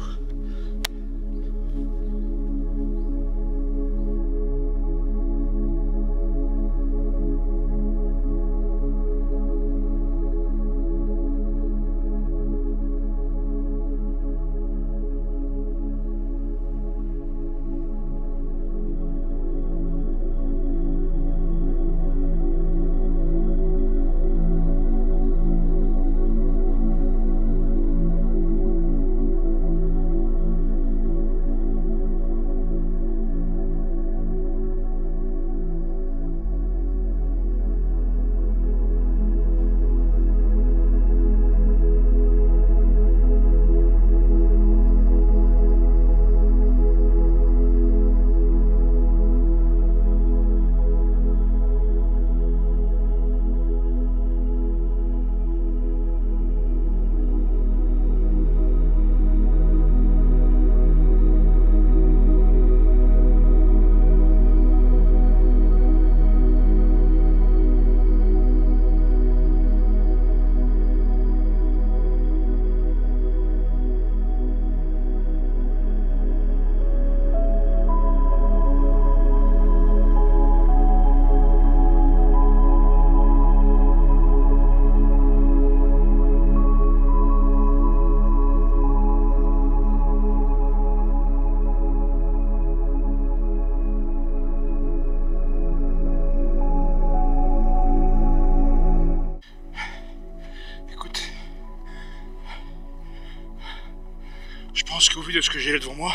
[SPEAKER 1] Je pense qu'au vu de ce que j'ai là devant moi,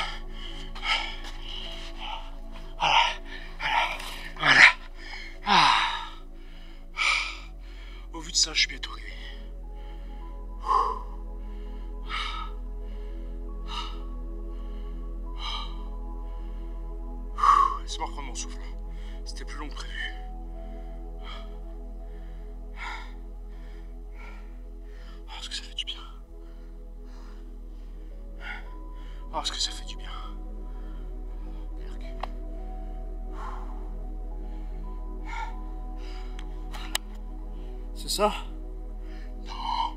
[SPEAKER 1] voilà. Au vu de ça, je suis bientôt arrivé. Laisse-moi reprendre mon souffle. C'était plus long que prévu. Oh, est-ce que ça fait du bien? Oh, est-ce que ça fait du bien? C'est ça? Non.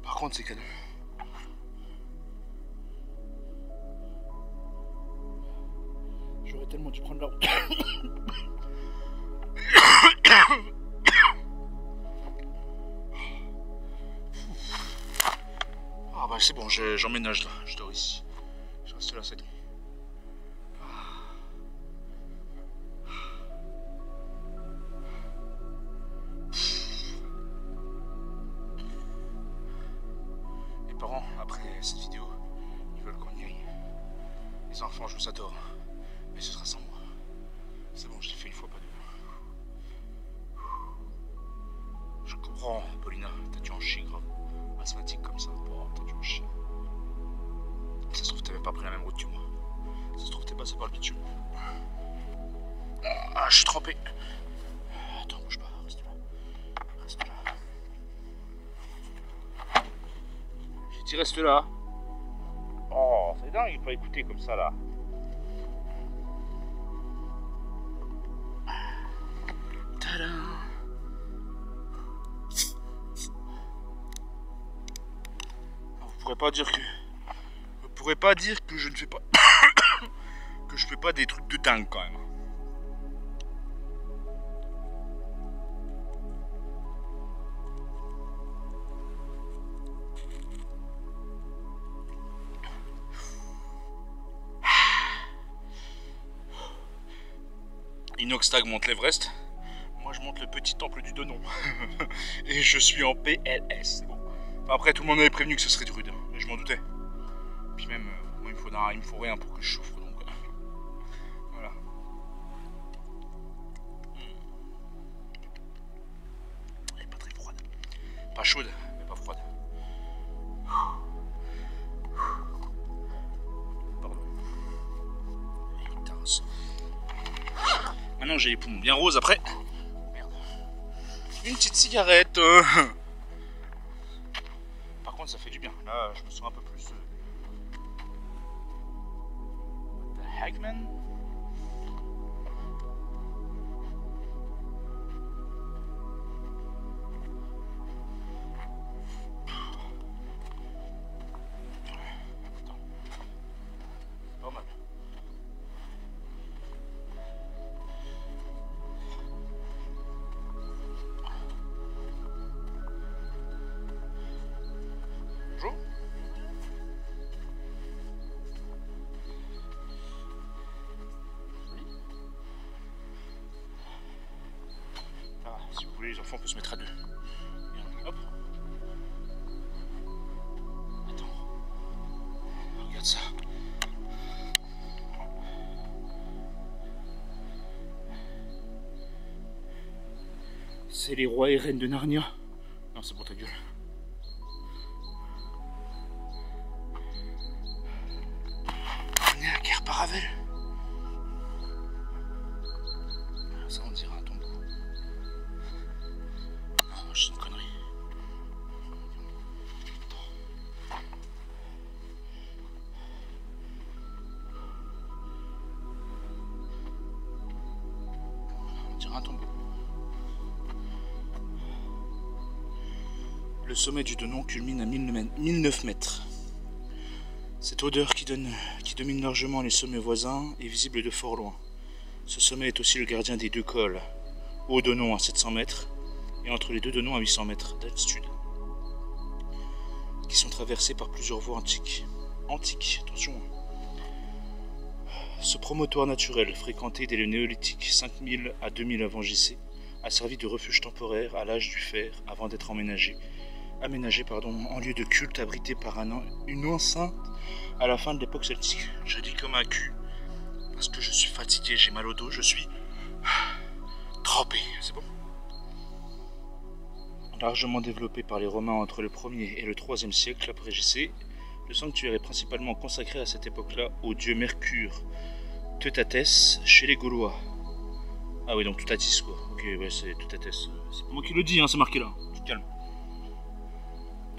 [SPEAKER 1] Par contre, c'est canon. J'aurais tellement dû prendre la route. Ah bah c'est bon, j'emménage là, je dors ici. Je reste là cette nuit. Les parents, après cette vidéo, ils veulent qu'on y aille. Les enfants, je vous adore. Mais ce sera sans moi. C'est bon, je l'ai fait une fois, pas deux. Je comprends, Paulina, t'as dû en chier grave. Asthmatique comme ça, oh, t'as dû en chier. Ça se trouve, t'avais pas pris la même route que moi. Ça se trouve, t'es passé par le bitume. Ah, je suis trempé. Attends, bouge pas, reste là. Reste là. J'ai dit reste là. Oh, c'est dingue, il faut écouter comme ça là. Tadam. Vous pourrez pas dire que je ne fais pas que je fais pas des trucs de dingue quand même. Inoxtag monte l'Everest, moi je monte le petit temple du Donon. Et je suis en PLS, c'est bon. Enfin, après tout le monde m'avait prévenu que ce serait rude, mais je m'en doutais. Puis même, moi il me faut rien pour que je souffre, donc chaude, mais pas froide. Pardon. Maintenant j'ai les poumons bien roses après. Merde. Une petite cigarette. Par contre ça fait du bien. Là je me sens un peu plus... What the heck, man? Pas mal. Bonjour. Ah, si vous voulez les enfants on peut se mettre à deux. Bien, hop. Attends. Regarde ça. C'est les rois et reines de Narnia. Non, c'est pour ta gueule. On est à Cair Paravel. Ça, on dirait un tombeau. Non, c'est une connerie. On dirait un tombeau. Le sommet du Donon culmine à 1009 mètres. Cette odeur qui domine largement les sommets voisins est visible de fort loin. Ce sommet est aussi le gardien des deux cols, au Donon à 700 mètres et entre les deux Donons à 800 mètres d'altitude, qui sont traversés par plusieurs voies antiques. Attention. Ce promontoire naturel, fréquenté dès le néolithique 5000 à 2000 avant JC, a servi de refuge temporaire à l'âge du fer avant d'être aménagé en lieu de culte abrité par une enceinte à la fin de l'époque celtique. Je dis comme un cul parce que je suis fatigué, j'ai mal au dos, je suis trempé, c'est bon. Largement développé par les Romains entre le 1er et le 3e siècle après JC, le sanctuaire est principalement consacré à cette époque-là au dieu Mercure, Teutatès, chez les Gaulois. Ah oui, donc Tutatis quoi. Ok, ouais, c'est Teutatès. C'est pas moi qui le dis, hein, c'est marqué là. Tu te calmes.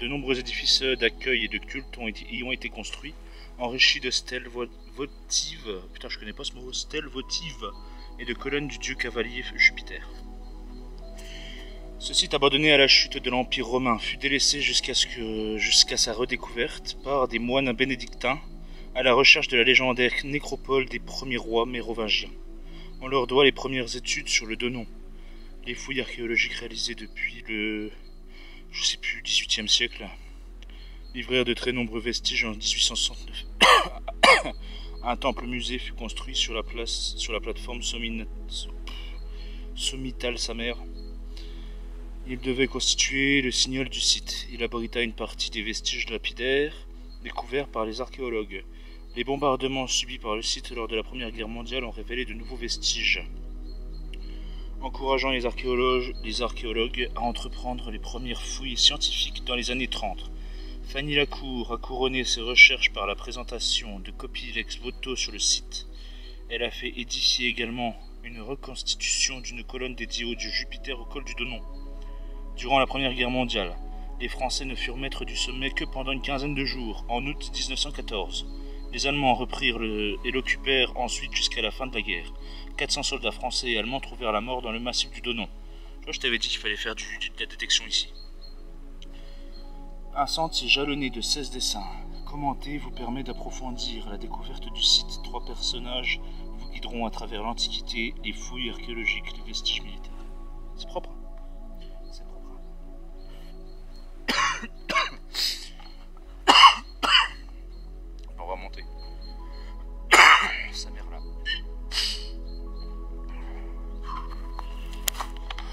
[SPEAKER 1] De nombreux édifices d'accueil et de culte y ont été construits, enrichis de stèles votives, putain je connais pas ce mot, stèles votives, et de colonnes du dieu cavalier Jupiter. Ce site abandonné à la chute de l'Empire romain fut délaissé jusqu'à sa redécouverte par des moines bénédictins à la recherche de la légendaire nécropole des premiers rois mérovingiens. On leur doit les premières études sur le Donon. Les fouilles archéologiques réalisées depuis le... je sais plus, 18e siècle, livrèrent de très nombreux vestiges en 1869. Un temple-musée fut construit sur la plateforme sommitale sa mère. Il devait constituer le signal du site. Il abrita une partie des vestiges lapidaires découverts par les archéologues. Les bombardements subis par le site lors de la Première Guerre mondiale ont révélé de nouveaux vestiges, encourageant les archéologues à entreprendre les premières fouilles scientifiques dans les années 30. Fanny Lacour a couronné ses recherches par la présentation de copies ex-voto sur le site. Elle a fait édifier également une reconstitution d'une colonne dédiée au dieu Jupiter au col du Donon. Durant la Première Guerre mondiale, les Français ne furent maîtres du sommet que pendant une quinzaine de jours, en août 1914. Les Allemands reprirent et l'occupèrent ensuite jusqu'à la fin de la guerre. 400 soldats français et allemands trouvèrent la mort dans le massif du Donon. Je t'avais dit qu'il fallait faire de la détection ici. Un sentier jalonné de 16 dessins commentés vous permet d'approfondir la découverte du site. 3 personnages vous guideront à travers l'Antiquité, les fouilles archéologiques, les vestiges militaires. C'est propre. C'est propre. On va monter. Sa mère là.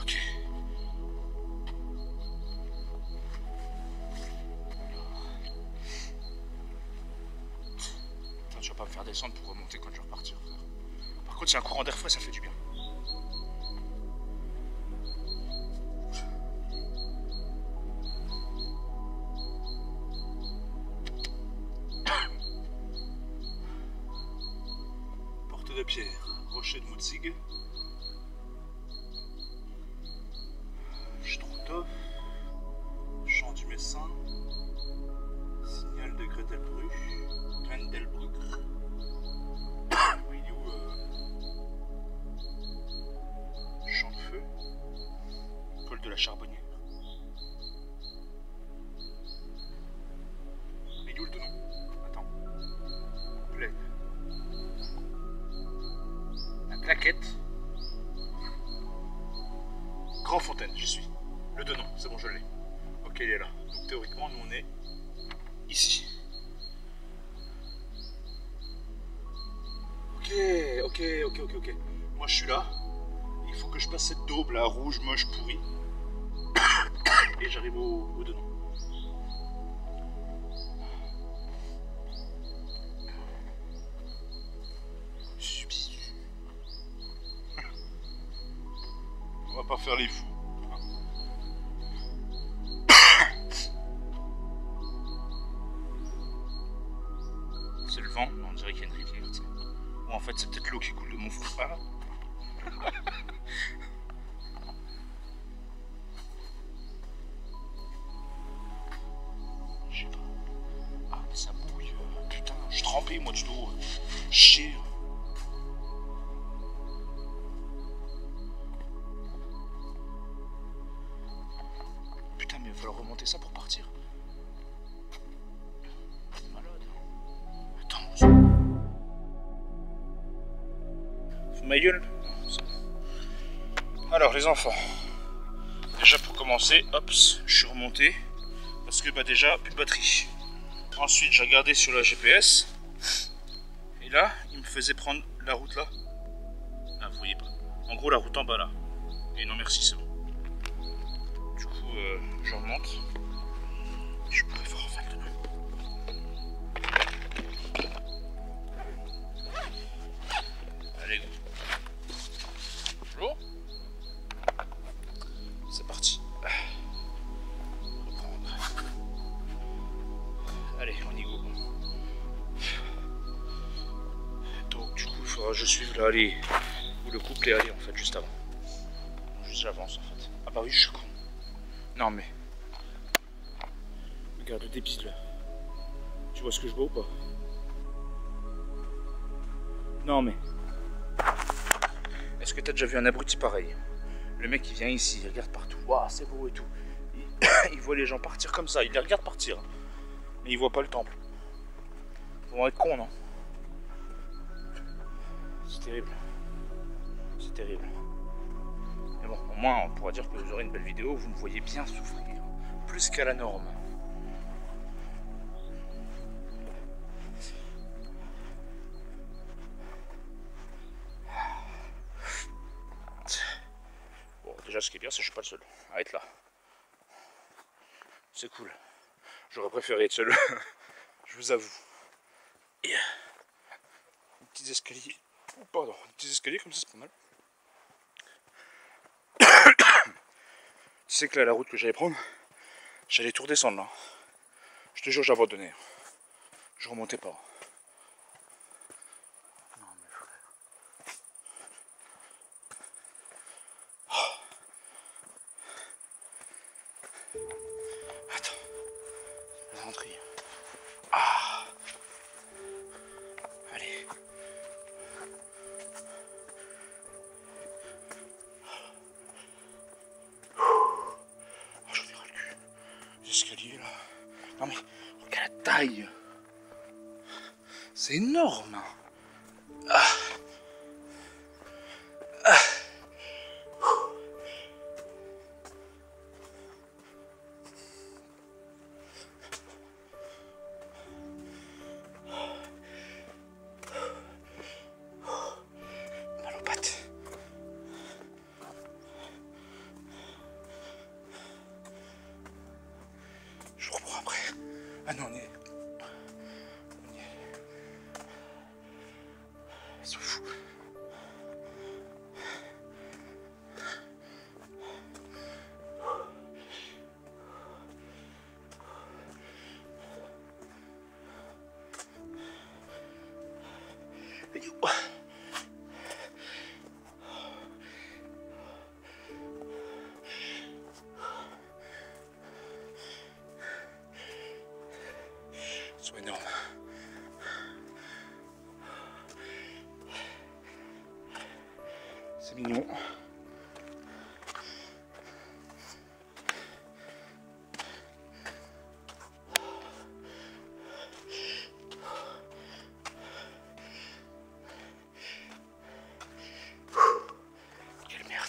[SPEAKER 1] Ok. Attends, tu vas pas me faire descendre pour remonter quand je vais repartir. Par contre, si y a un courant d'air frais, ça fait du bien. Leipzig. Struthof, Champ du Messin, Signal de Gredelbruch, il est où Champ de Feu, Col de la Charbonnière. Il est où le Denon? Attends. Plaine. La Claquette. Grand Fontaine, j'y suis. Le Denon, c'est bon, je l'ai. Ok, il est là. Donc théoriquement, nous on est ici. Ok. Moi je suis là. Il faut que je passe cette daube là, rouge, moche, pourrie. Et j'arrive au Denon. On va pas faire les fous. C'est le vent, on dirait qu'il y a une rivière. Ou en fait c'est peut-être l'eau qui coule de mon front. Ah. Je sais pas. Ah mais ça bouille. Putain, je suis trempé moi du dos. Chier. Putain mais il va falloir remonter ça pour partir. C'est malade. Attends. Ma gueule. Alors les enfants, déjà pour commencer, hop, je suis remonté parce que bah déjà plus de batterie. Ensuite j'ai regardé sur la GPS et là il me faisait prendre la route là. Ah vous voyez pas. En gros la route en bas là. Et non merci c'est bon. Du coup je remonte. Je pourrais faire enfin le Denon. Allez go. Bonjour. C'est parti. Reprendre. Allez, on y go. Donc du coup, il faudra que je suive là, allez, où le couple est allé en fait, juste avant. Juste j'avance en fait. Ah bah oui, je suis con. Non mais. Regarde le débile là. Tu vois ce que je vois ou pas? Non mais. Est-ce que t'as déjà vu un abruti pareil? Le mec il vient ici, il regarde partout. Waouh, c'est beau et tout. Il voit les gens partir comme ça, il les regarde partir. Mais il voit pas le temple. Ils vont être cons, non? C'est terrible. C'est terrible. Mais bon, au moins on pourra dire que vous aurez une belle vidéo où vous me voyez bien souffrir. Plus qu'à la norme. Déjà, ce qui est bien, c'est que je suis pas le seul à être là. C'est cool. J'aurais préféré être seul, je vous avoue. Et les petits escaliers. Oh, pardon, les petits escaliers comme ça, c'est pas mal. Tu sais que là, la route que j'allais prendre, j'allais tout redescendre là. Je te jure, j'ai abandonné. Je remontais pas. Non, mais frère. Attends, la rentrée. Ah. Allez. Oh, j'en ai ras le cul. Les escaliers là. Non mais, regarde la taille. C'est énorme. Ah. Ah. Mal aux pattes. Je reprends après. Ah non, on est... Ils sont fous. C'est mignon. Quelle merde.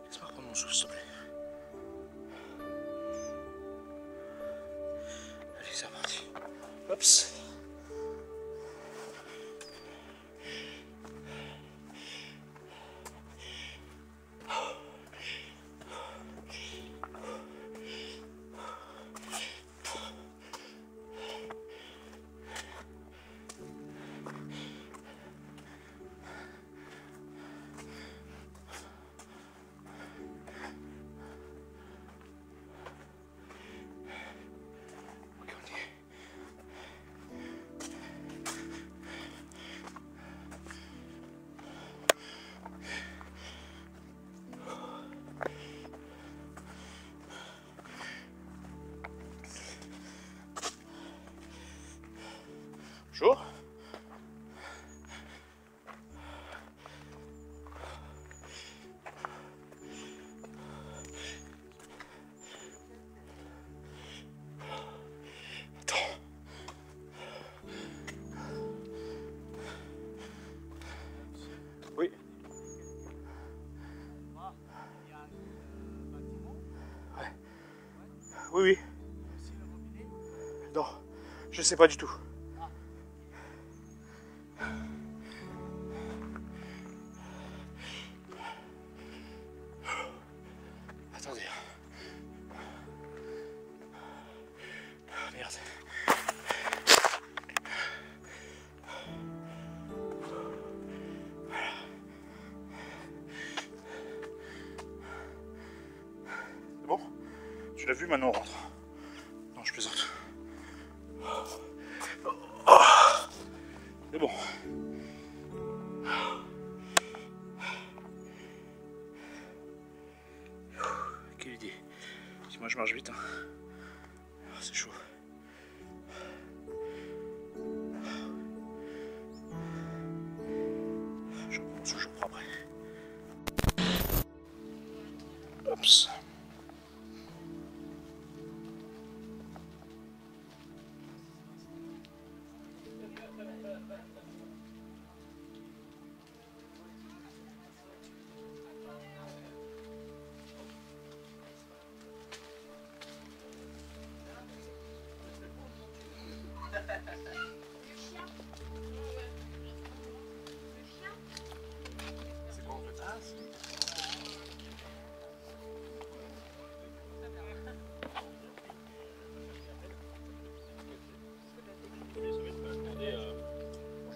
[SPEAKER 1] Laisse-moi reprendre mon souffle, s'il te plaît. Allez, c'est reparti. Hops. Chaud? Attends. Oui. Ouais. Oui, oui. Non, je sais pas du tout. Attendez. Ah, merde. Voilà. C'est bon? Tu l'as vu, maintenant on rentre. Non, je plaisante. C'est bon. Quelle idée. Si moi je marche vite, hein. C'est chaud. Je reprends mon souffle, je reprends après. Oups.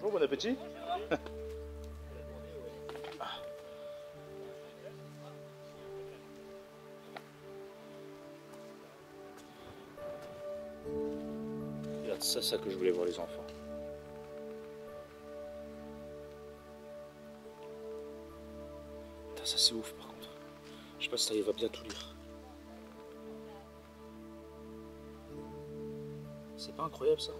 [SPEAKER 1] Bonjour, bon appétit. Regarde, c'est ça que je voulais voir les enfants. Putain, ça c'est ouf par contre. Je sais pas si ça va bien tout lire. C'est pas incroyable ça?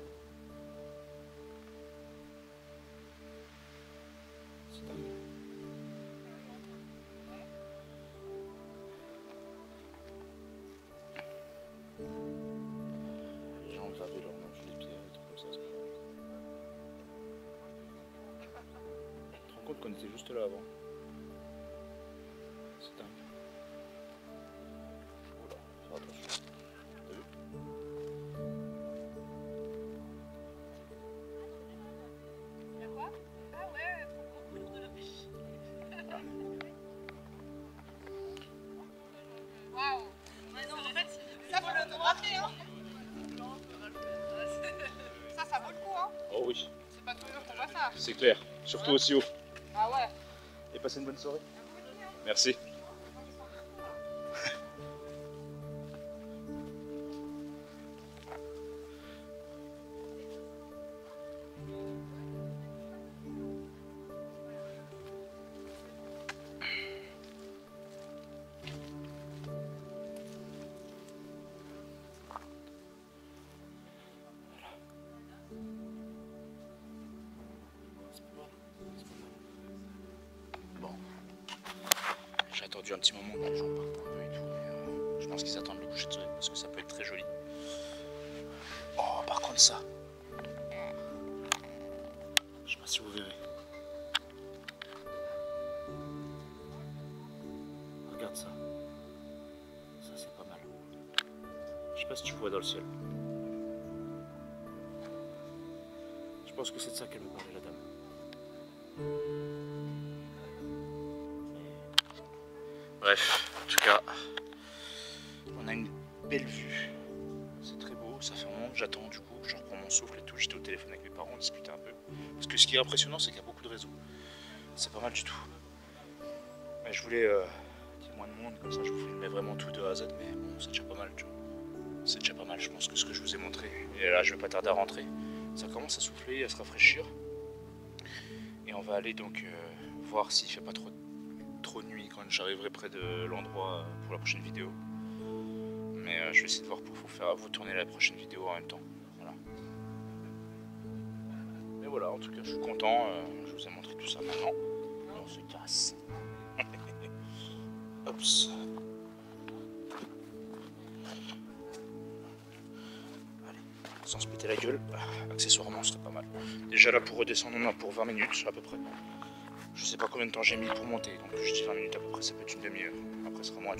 [SPEAKER 1] C'est dingue. Les gens gravaient leur nom sur les pierres et tout comme ça. Tu te rends compte qu'on était juste là avant? C'est dingue. Oula, faire attention. T'as vu? oui.
[SPEAKER 2] C'est pas tous les jours qu'on voit ça.
[SPEAKER 1] C'est clair. Surtout aussi haut.
[SPEAKER 2] Ah ouais.
[SPEAKER 1] Et passez une bonne soirée. Merci. Bon, j'ai attendu un petit moment que les gens partent un peu et tout, mais je pense qu'ils attendent le coucher de soleil parce que ça peut être très joli. Oh, par contre ça, je sais pas si vous verrez. Regarde ça, ça c'est pas mal. Je sais pas si tu vois dans le ciel. Je pense que c'est de ça qu'elle me parlait, la dame. Bref, en tout cas, on a une belle vue. C'est très beau, ça fait un moment que j'attends, du coup, je reprends mon souffle et tout. J'étais au téléphone avec mes parents, on discutait un peu. Parce que ce qui est impressionnant, c'est qu'il y a beaucoup de réseaux. C'est pas mal du tout. Mais je voulais qu'il y ait moins de monde, comme ça je vous filmais vraiment tout de A à Z. Mais bon, c'est déjà pas mal, tu vois. C'est déjà pas mal, je pense que ce que je vous ai montré. Et là, je vais pas tarder à rentrer. Ça commence à souffler, à se rafraîchir. Et on va aller donc voir s'il fait pas trop de nuit quand j'arriverai près de l'endroit pour la prochaine vidéo. Mais je vais essayer de voir pour vous tourner la prochaine vidéo en même temps. Voilà. Mais voilà, en tout cas, je suis content. Je vous ai montré tout ça maintenant. Et on se casse. Hops. Allez, sans se péter la gueule, accessoirement, ce serait pas mal. Déjà là, pour redescendre, on a pour 20 minutes à peu près. Je sais pas combien de temps j'ai mis pour monter, donc je dis 20 minutes à peu près, ça peut être une demi-heure. Après, ce sera moins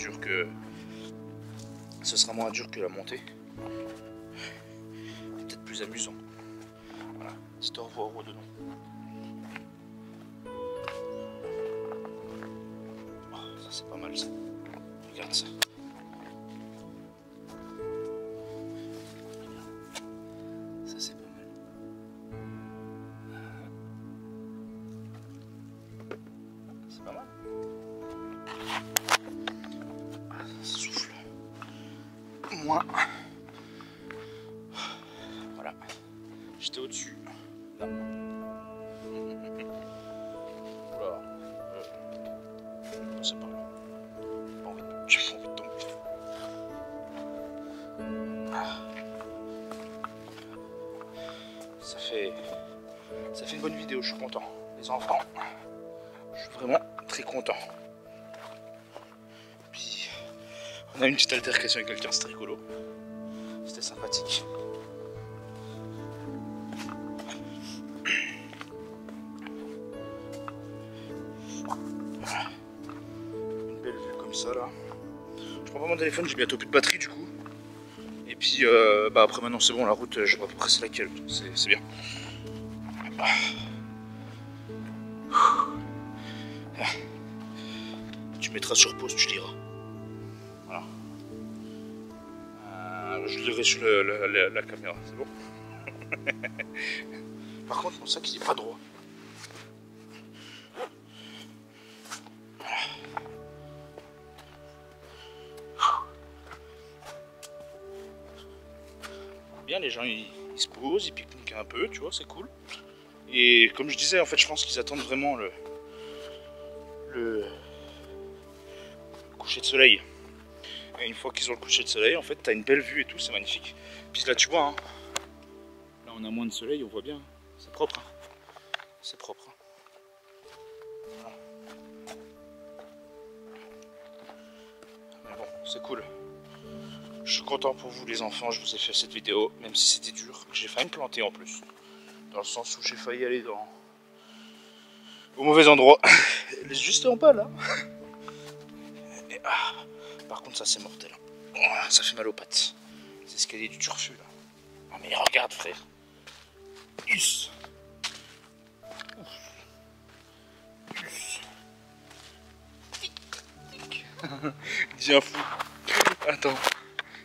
[SPEAKER 1] dur que la montée. Peut-être plus amusant. Voilà, petit au revoir au dedans. Oh, ça c'est pas mal ça. Regarde ça. Ça c'est pas mal. C'est pas mal. Ça souffle. Moins. Voilà. J'étais au-dessus. Là. Oula. C'est pas mal. J'ai pas envie de tomber. Ça fait une bonne vidéo, je suis content. Les enfants, je suis vraiment très content. Puis on a eu une petite altercation avec quelqu'un, c'était rigolo. C'était sympathique. Voilà. Une belle vue comme ça là. Je prends pas mon téléphone, j'ai bientôt plus de batterie du coup. Et puis après maintenant c'est bon, la route je vois à peu près c'est laquelle, c'est bien. Tu mettras sur pause, tu liras. Voilà. Je lirai sur la caméra, c'est bon. Par contre mon sac il est pas droit. Voilà. Bien, les gens ils se posent, ils pique-niquent un peu, tu vois, c'est cool. Et comme je disais, en fait, je pense qu'ils attendent vraiment le coucher de soleil. Et une fois qu'ils ont le coucher de soleil, en fait, t'as une belle vue et tout, c'est magnifique. Puis là, tu vois, hein, là on a moins de soleil, on voit bien, c'est propre. Hein. C'est propre. Hein. Voilà. Mais bon, c'est cool. Je suis content pour vous les enfants, je vous ai fait cette vidéo, même si c'était dur. J'ai failli me planter en plus. Dans le sens où j'ai failli aller au mauvais endroit. Elle est juste en bas là. Et, par contre ça c'est mortel. Ça fait mal aux pattes. C'est ce qu'elle est du turfu là. Ah mais regarde frère. Us. Us. Il dit un fou. Attends.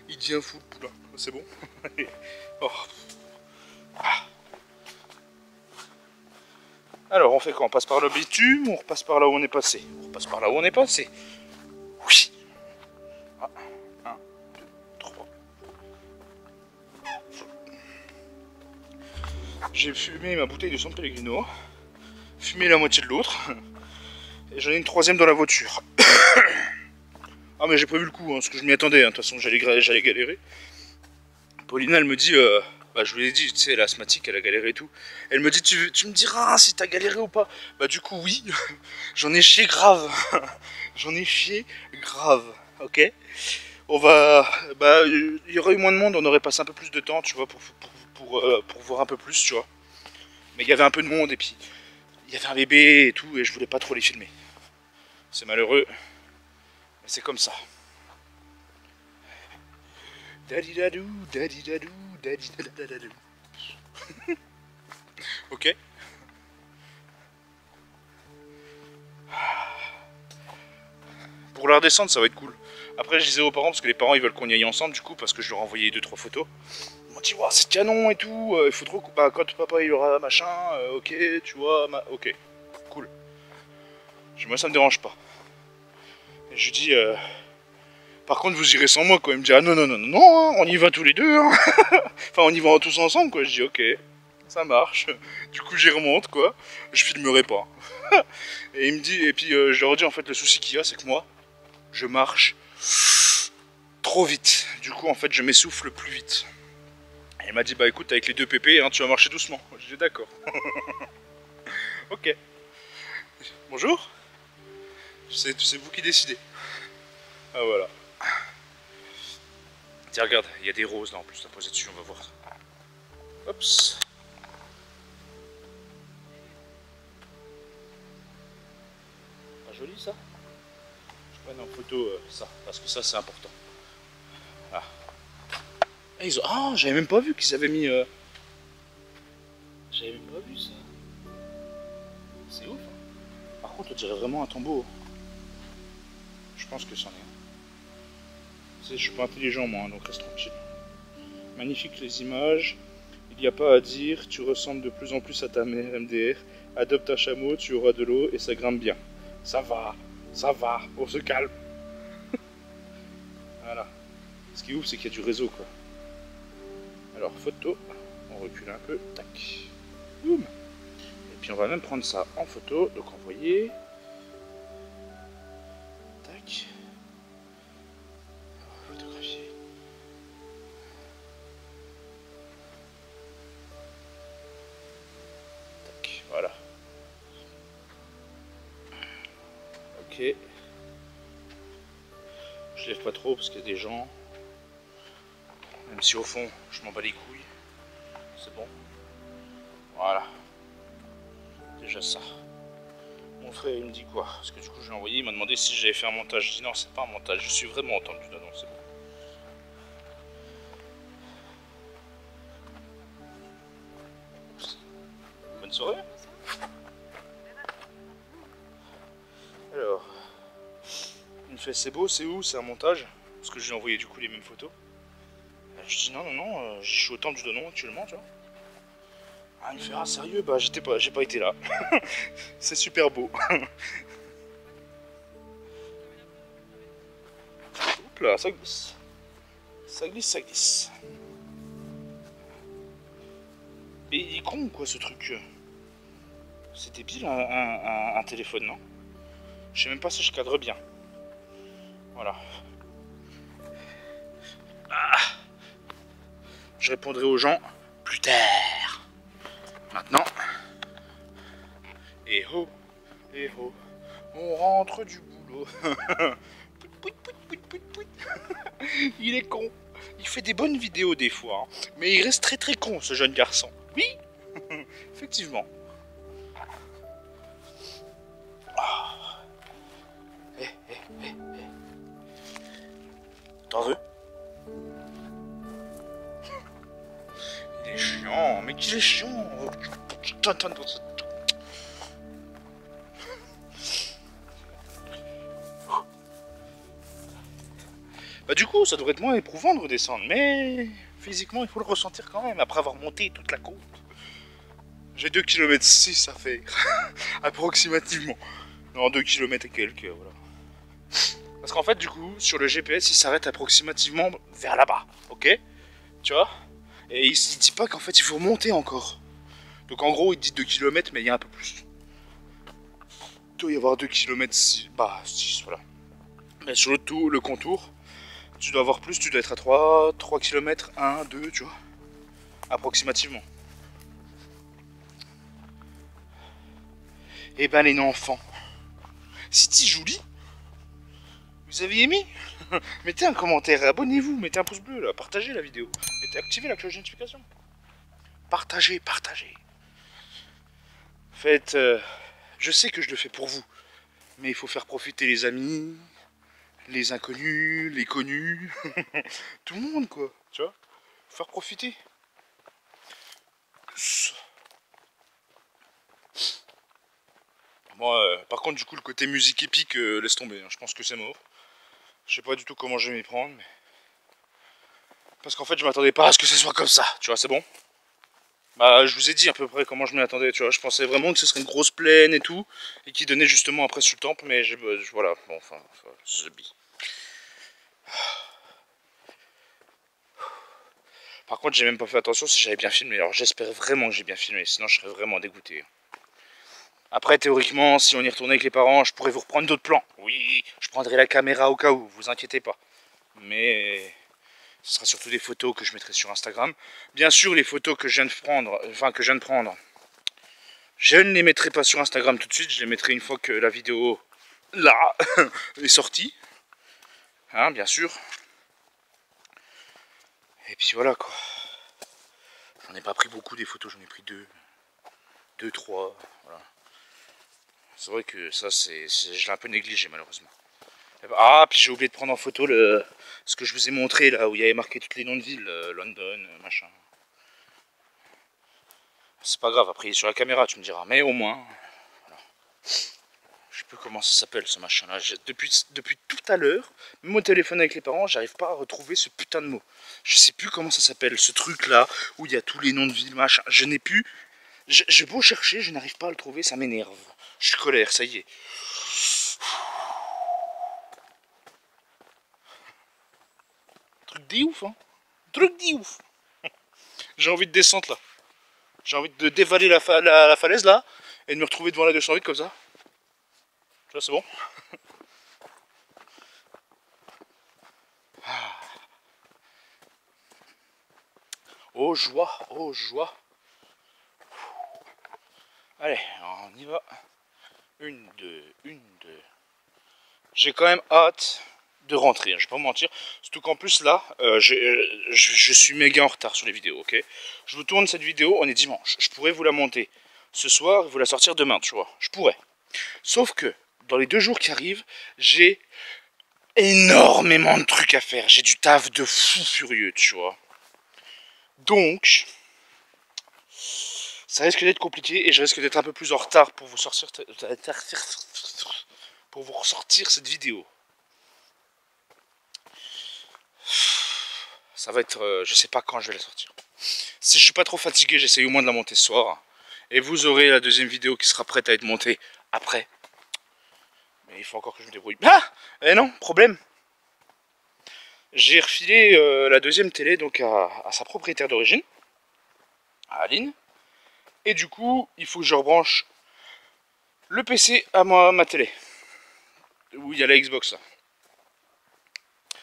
[SPEAKER 1] Il dit un fou le poulain. C'est bon. Oh. Alors, on fait quoi? On passe par le bitume ou on repasse par là où on est passé? On repasse par là où on est passé. Oui. Ah, 1, 2, 3. J'ai fumé ma bouteille de San Pellegrino. Fumé la moitié de l'autre. Et j'en ai une troisième dans la voiture. Ah, mais j'ai prévu le coup, hein, parce que je m'y attendais. De toute façon, j'allais galérer. Paulina, elle me dit... bah, je vous l'ai dit, tu sais, elle est asthmatique, elle a galéré et tout. Elle me dit, tu me diras si t'as galéré ou pas. Bah du coup, oui, j'en ai chié grave. J'en ai chié grave, ok. On va... Bah, il y aurait eu moins de monde, on aurait passé un peu plus de temps, tu vois, pour voir un peu plus, tu vois. Mais il y avait un peu de monde, et puis, il y avait un bébé et tout, et je voulais pas trop les filmer. C'est malheureux, mais c'est comme ça. Dadidadou, dadidadou, dadidadadadou. Ok. Pour la redescendre, ça va être cool. Après, je disais aux parents, parce que les parents ils veulent qu'on y aille ensemble, du coup, parce que je leur ai envoyé 2-3 photos. Ils m'ont dit, wow, c'est canon et tout, il faut trop. Bah, quand papa il aura machin, ok, tu vois, ok, cool. Moi, ça me dérange pas. Et je lui dis, par contre, vous irez sans moi, quoi. Il me dit, ah non, non, non, non, non, hein, on y va tous les deux, hein. Enfin, on y va tous ensemble, quoi. Je dis, ok, ça marche. Du coup, j'y remonte, quoi. Je filmerai pas. Et il me dit, et puis je leur ai dit, en fait, le souci qu'il y a, c'est que moi, je marche trop vite. Du coup, en fait, je m'essouffle plus vite. Et il m'a dit, bah écoute, avec les 2 pépés, hein, tu vas marcher doucement. Je dis, d'accord. Ok. Bonjour. C'est vous qui décidez. Ah, voilà. Tiens, regarde, il y a des roses là en plus à poser dessus, on va voir. Oups. Pas joli ça? Je prends en photo ça, parce que ça c'est important. Ah. Ah, ils ont... Ah, j'avais même pas vu qu'ils avaient mis... J'avais même pas vu ça. C'est ouf. Par contre, on dirait vraiment un tombeau. Je pense que c'en est un. Je suis pas intelligent moi, donc reste tranquille. Magnifique les images. Il n'y a pas à dire, tu ressembles de plus en plus à ta mère MDR. Adopte un chameau, tu auras de l'eau et ça grimpe bien. Ça va, on se calme. Voilà. Ce qui est ouf, c'est qu'il y a du réseau quoi. Alors photo, on recule un peu, tac. Boum. Et puis on va même prendre ça en photo, donc envoyer. Tac. Photographier. Tac, voilà. Ok. Je lève pas trop parce qu'il y a des gens. Même si au fond, je m'en bats les couilles. C'est bon. Voilà. Déjà ça. Mon frère, il me dit quoi? Parce que du coup, je l'ai envoyé, il m'a demandé si j'avais fait un montage. Je dis non, c'est pas un montage, je suis vraiment entendu. Non, c'est bon. Bonne soirée. Alors, il me fait c'est beau, c'est où? C'est un montage? Parce que je lui ai envoyé du coup les mêmes photos. Je dis non, non, non, je suis au temple du Donon actuellement, tu vois. Ah, il me fait ah sérieux? Bah j'ai pas été là. C'est super beau. Hop là, ça glisse. Ça glisse, ça glisse. Mais il est con quoi ce truc. C'est débile un téléphone, non? Je sais même pas si je cadre bien. Voilà. Ah. Je répondrai aux gens plus tard. Maintenant. Et oh, on rentre du boulot. Il est con. Il fait des bonnes vidéos des fois, hein. Mais il reste très très con ce jeune garçon. Oui, effectivement. T'en veux? Il est chiant, mais qu'il est chiant. Bah du coup, ça devrait être moins éprouvant de redescendre, mais physiquement, il faut le ressentir quand même, après avoir monté toute la côte. J'ai 2 km 6, ça fait approximativement. Non, 2 km et quelques, voilà. Parce qu'en fait, du coup, sur le GPS, il s'arrête approximativement vers là-bas, ok? Tu vois? Et il dit pas qu'en fait, il faut monter encore. Donc en gros, il dit 2 km, mais il y a un peu plus. Il doit y avoir 2 km 6, bah 6, voilà. Mais sur le contour, tu dois avoir plus, tu dois être à 3 km, 1, 2, tu vois? Approximativement. Eh ben les enfants, si tu joli, vous avez aimé? Mettez un commentaire, abonnez-vous, mettez un pouce bleu là, partagez la vidéo, activez la cloche de notification. Partagez, partagez. Faites, je sais que je le fais pour vous, mais il faut faire profiter les amis, les inconnus, les connus, tout le monde quoi, tu vois, faire profiter. Moi, par contre, du coup, le côté musique épique, laisse tomber, hein. Je pense que c'est mort. Je sais pas du tout comment je vais m'y prendre, mais... Parce qu'en fait, je m'attendais pas à ce que ce soit comme ça, tu vois, c'est bon? Bah, je vous ai dit à peu près comment je m'y attendais, tu vois. Je pensais vraiment que ce serait une grosse plaine et tout, et qui donnait justement après sur le temple, mais voilà, bon, enfin, the bee. Par contre, j'ai même pas fait attention si j'avais bien filmé. Alors, j'espère vraiment que j'ai bien filmé, sinon je serais vraiment dégoûté. Après, théoriquement, si on y retournait avec les parents, je pourrais vous reprendre d'autres plans. Oui, je prendrai la caméra au cas où, vous inquiétez pas. Mais ce sera surtout des photos que je mettrai sur Instagram. Bien sûr, les photos que je viens de prendre, je ne les mettrai pas sur Instagram tout de suite. Je les mettrai une fois que la vidéo, là, est sortie. Hein, bien sûr. Et puis voilà, quoi. J'en ai pas pris beaucoup des photos, j'en ai pris 2, 3, voilà. C'est vrai que ça, je l'ai un peu négligé malheureusement. Ah, puis j'ai oublié de prendre en photo ce que je vous ai montré là, où il y avait marqué tous les noms de villes, London, machin. C'est pas grave, après il est sur la caméra, tu me diras, mais au moins, voilà. Je sais plus comment ça s'appelle ce machin là. Depuis tout à l'heure, même au téléphone avec les parents, j'arrive pas à retrouver ce putain de mot. Je sais plus comment ça s'appelle, ce truc là, où il y a tous les noms de villes, machin. Je n'ai plus. J'ai beau chercher, je n'arrive pas à le trouver, ça m'énerve. Je suis colère, ça y est. Truc de ouf, hein. Truc de ouf. J'ai envie de descendre là. J'ai envie de dévaler la falaise là, et de me retrouver devant la 208 comme ça. Tu vois, c'est bon. Oh joie, oh joie. Allez, on y va. 1, 2, 1, 2. J'ai quand même hâte de rentrer, je vais pas vous mentir. Surtout qu'en plus là, je suis méga en retard sur les vidéos, ok. Je vous tourne cette vidéo, on est dimanche. Je pourrais vous la monter ce soir et vous la sortir demain, tu vois. Je pourrais. Sauf que, dans les 2 jours qui arrivent, j'ai énormément de trucs à faire. J'ai du taf de fou furieux, tu vois. Donc, ça risque d'être compliqué et je risque d'être un peu plus en retard pour vous sortir cette vidéo. Ça va être, je sais pas quand je vais la sortir. Si je suis pas trop fatigué, j'essaye au moins de la monter ce soir. Et vous aurez la deuxième vidéo qui sera prête à être montée après. Mais il faut encore que je me débrouille. Ah! Eh non, problème. J'ai refilé la deuxième télé donc à sa propriétaire d'origine, à Aline. Et du coup, il faut que je rebranche le PC à ma télé. Où il y a la Xbox là.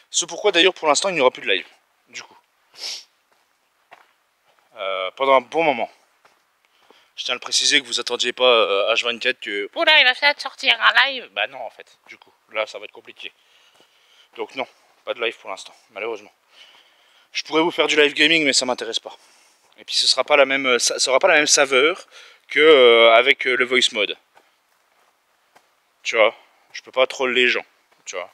[SPEAKER 1] C'est pourquoi d'ailleurs pour l'instant il n'y aura plus de live. Du coup. Pendant un bon moment. Je tiens à le préciser que vous attendiez pas H24 que... Oula, il va peut-être sortir un live. Bah non en fait, du coup. Là ça va être compliqué. Donc non, pas de live pour l'instant, malheureusement. Je pourrais vous faire du live gaming mais ça m'intéresse pas. Et puis ce sera pas la même, ça aura pas la même saveur que avec le voice mode. Tu vois, je peux pas troll les gens, tu vois.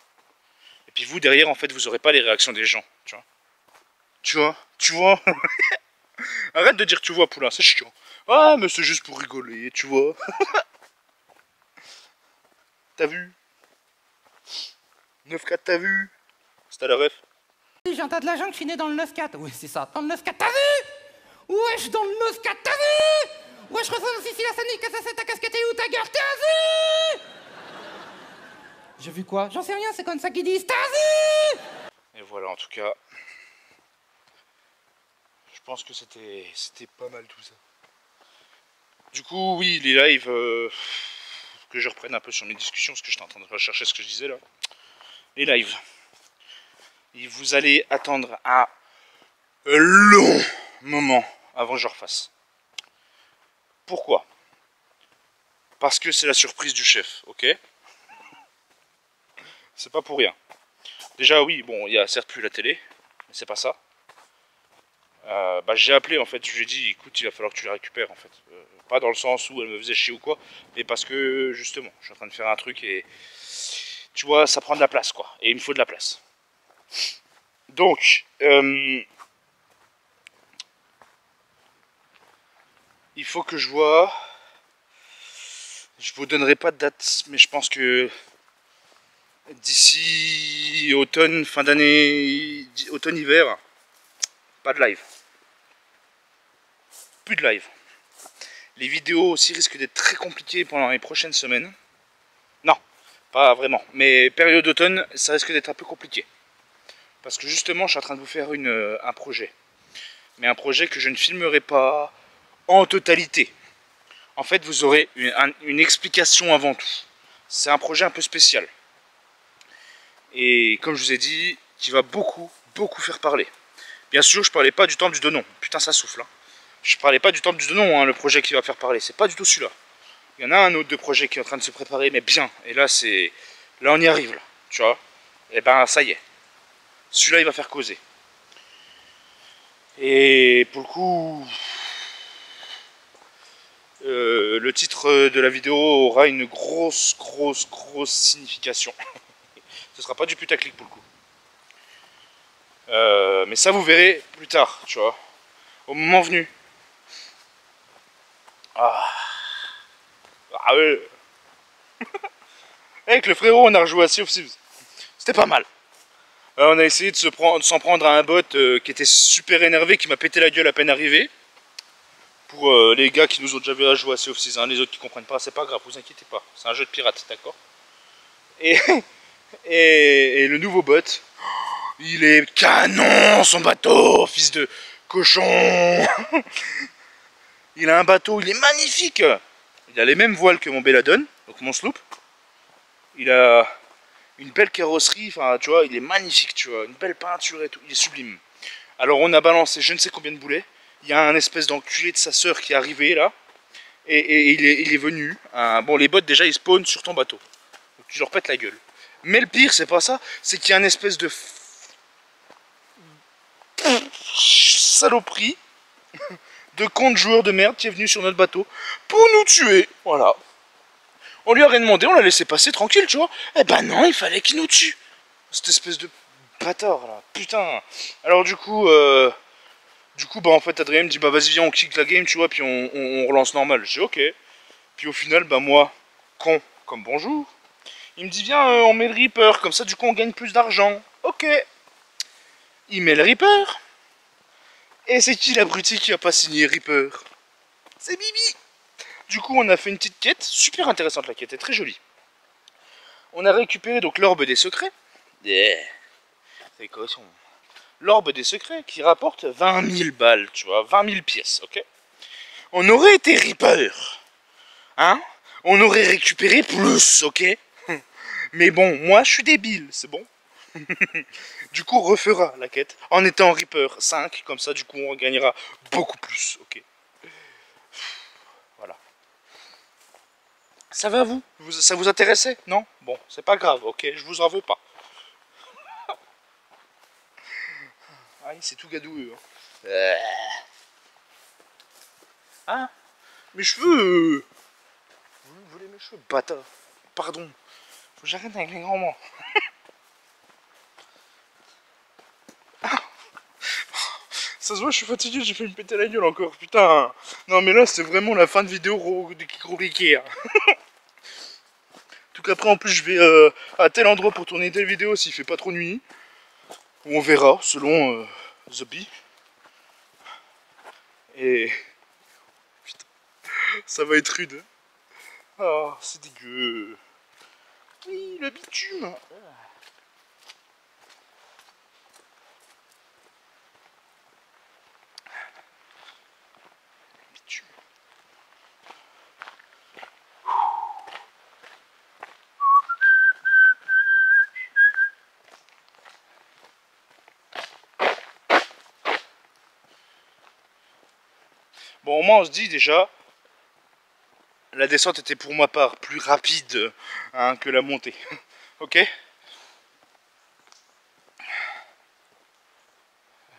[SPEAKER 1] Et puis vous derrière en fait vous aurez pas les réactions des gens, tu vois. Tu vois. Arrête de dire tu vois poulain, c'est chiant. Ah mais c'est juste pour rigoler, tu vois. T'as vu 9-4 t'as vu? C'est à la ref.
[SPEAKER 5] J'ai un tas de la jungle, je suis né dans le 9-4. Oui, c'est ça, dans le 9-4, t'as vu? Wesh, dans le 9-4, t'as vu? Wesh, ressens ici la Sonic, que ça c'est ta casquette et où ta gueule, Stasi? J'ai vu quoi? J'en sais rien, c'est comme ça qu'ils disent Stasi.
[SPEAKER 1] Et voilà, en tout cas, je pense que c'était pas mal tout ça. Du coup, oui, les lives, que je reprenne un peu sur mes discussions, parce que j'étais en train de rechercher ce que je disais là. Les lives. Et vous allez attendre un long moment avant que je refasse. Pourquoi? Parce que c'est la surprise du chef, ok? C'est pas pour rien. Déjà, oui, bon, il y a certes plus la télé, mais c'est pas ça. J'ai appelé en fait, je lui ai dit écoute, il va falloir que tu la récupères en fait. Pas dans le sens où elle me faisait chier ou quoi, mais parce que justement, je suis en train de faire un truc et tu vois, ça prend de la place quoi, et il me faut de la place. Donc, il faut que je vois. Je vous donnerai pas de date, mais je pense que d'ici automne, fin d'année, automne-hiver, pas de live. Plus de live. Les vidéos aussi risquent d'être très compliquées pendant les prochaines semaines. Non, pas vraiment. Mais période d'automne, ça risque d'être un peu compliqué. Parce que justement, je suis en train de vous faire un projet. Mais un projet que je ne filmerai pas en totalité. En fait, vous aurez une explication avant tout. C'est un projet un peu spécial. Et comme je vous ai dit, qui va beaucoup faire parler. Bien sûr, je parlais pas du Temple du Donon. Putain, ça souffle. Hein. Je parlais pas du Temple du Donon, hein, le projet qui va faire parler. C'est pas du tout celui-là. Il y en a un autre de projet qui est en train de se préparer, mais bien. Et là, là, on y arrive, là. Tu vois. Et ben, ça y est. Celui-là, il va faire causer. Et pour le coup, le titre de la vidéo aura une grosse signification. Ce sera pas du putaclic pour le coup. Mais ça, vous verrez plus tard, tu vois. Au moment venu. Ah ouais. Avec le frérot, on a rejoué à Sea of Thieves. C'était pas mal. On a essayé de s'en prendre à un bot qui était super énervé, qui m'a pété la gueule à peine arrivé. Pour les gars qui nous ont déjà vu à jouer à Sea of Thieves, hein, les autres qui comprennent pas, c'est pas grave, vous inquiétez pas. C'est un jeu de pirate, d'accord? Et le nouveau bot, il est canon son bateau, fils de cochon. Il a un bateau, il est magnifique. Il a les mêmes voiles que mon Belladone, donc mon sloop. Il a une belle carrosserie, enfin tu vois, il est magnifique, tu vois, une belle peinture et tout, il est sublime. Alors on a balancé je ne sais combien de boulets. Il y a un espèce d'enculé de sa sœur qui est arrivé là. Et il est venu. Bon, les bots déjà ils spawnent sur ton bateau. Donc tu leur pètes la gueule. Mais le pire, c'est pas ça, c'est qu'il y a un espèce de saloperie de con de joueur de merde qui est venu sur notre bateau pour nous tuer. Voilà. On lui a rien demandé, on l'a laissé passer tranquille, tu vois. Eh ben non, il fallait qu'il nous tue. Cette espèce de bâtard là, putain. Alors du coup, bah en fait Adrien me dit bah vas-y viens on kick la game, tu vois, puis on relance normal. J'ai ok. Puis au final, bah moi, con comme bonjour, il me dit viens on met le Reaper, comme ça du coup on gagne plus d'argent. Ok. Il met le Reaper. Et c'est qui l'abruti qui a pas signé Reaper? C'est Bibi. Du coup on a fait une petite quête, super intéressante la quête, est très jolie. On a récupéré donc l'orbe des secrets. C'est quoi son... L'orbe des secrets qui rapporte 20 000 balles, tu vois, 20 000 pièces, ok. On aurait été Reaper, hein, on aurait récupéré plus, ok. Mais bon, moi je suis débile, c'est bon. Du coup, on refera la quête en étant Reaper 5, comme ça, du coup, on gagnera beaucoup plus, ok. Voilà. Ça va, vous? Ça vous intéressait? Non? Bon, c'est pas grave, ok, je vous en veux pas. Ah, c'est tout gadouilleux. Hein? Mes cheveux! Vous voulez mes cheveux? Bâtard. Pardon. Faut que j'arrête avec les grands mots. Ça se voit, je suis fatigué, j'ai fait me péter la gueule encore, putain. Non mais là, c'est vraiment la fin de vidéo compliquée. Hein. tout qu'après, en plus, je vais à tel endroit pour tourner telle vidéo s'il fait pas trop nuit. On verra, selon The Bee. Et... Putain. Ça va être rude. Oh, c'est dégueu. Oui, le bitume. Bitume. Bon, au moins on se dit déjà, la descente était pour ma part plus rapide hein, que la montée. Ok?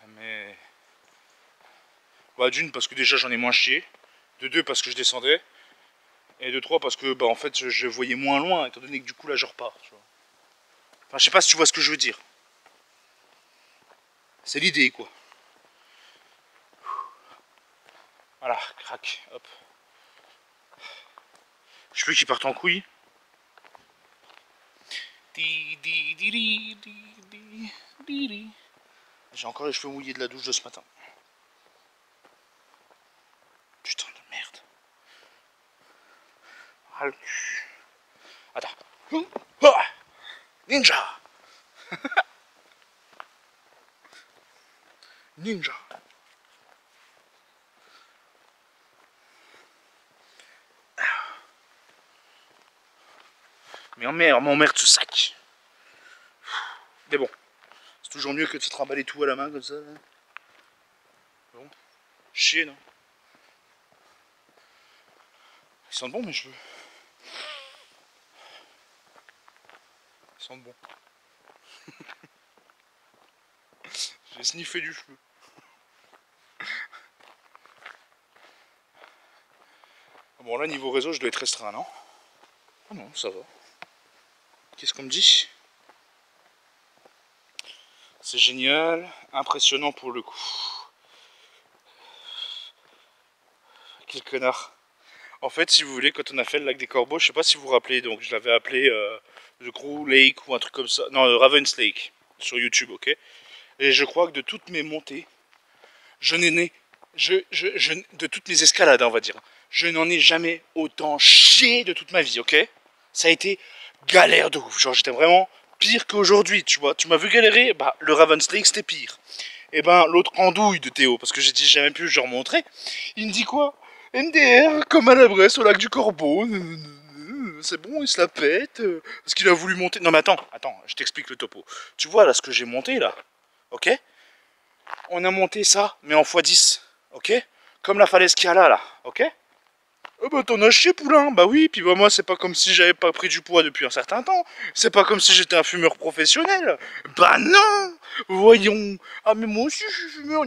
[SPEAKER 1] Mais... Bah, d'une, parce que déjà j'en ai moins chié. De deux, parce que je descendais. Et de trois, parce que bah, en fait je voyais moins loin, étant donné que du coup là je repars. Tu vois. Enfin, je sais pas si tu vois ce que je veux dire. C'est l'idée quoi. Voilà, crac, hop. Cheveux qui partent en couille. J'ai encore les cheveux mouillés de la douche de ce matin. Putain de merde. Ah, le cul. Attends. Ah, ninja. Ninja. Mais m'emmerde ce sac. Mais bon, c'est toujours mieux que de se trimballer tout à la main comme ça. Bon, chier non. Ils sentent bon mes cheveux. Ils sentent bon. J'ai sniffé du cheveu. Bon là niveau réseau je dois être restreint non? Ah non ça va. Qu'est-ce qu'on me dit? C'est génial, impressionnant pour le coup. Quel connard. En fait, si vous voulez, quand on a fait le lac des Corbeaux, je sais pas si vous vous rappelez, donc je l'avais appelé The Crow Lake ou un truc comme ça. Non, Ravens Lake, sur YouTube, ok? Et je crois que de toutes mes montées, de toutes mes escalades, on va dire, je n'en ai jamais autant chié de toute ma vie, ok? Ça a été galère de ouf. Genre, j'étais vraiment pire qu'aujourd'hui, tu vois. Tu m'as vu galérer, bah, le Ravens Lake, c'était pire. Et ben, l'autre andouille de Théo, parce que j'ai dit, j'ai même pu je leur montrer. Il me dit quoi? MDR, comme à la Bresse, au lac du Corbeau. C'est bon, il se la pète. Parce qu'il a voulu monter. Non, mais attends, je t'explique le topo. Tu vois, là, ce que j'ai monté, là. Ok? On a monté ça, mais en x10. Ok? Comme la falaise qu'il y a là, là. Ok? Oh bah t'en as chié poulain, bah oui, puis bah moi c'est pas comme si j'avais pas pris du poids depuis un certain temps, c'est pas comme si j'étais un fumeur professionnel, bah non, voyons, ah mais moi aussi je suis fumeur,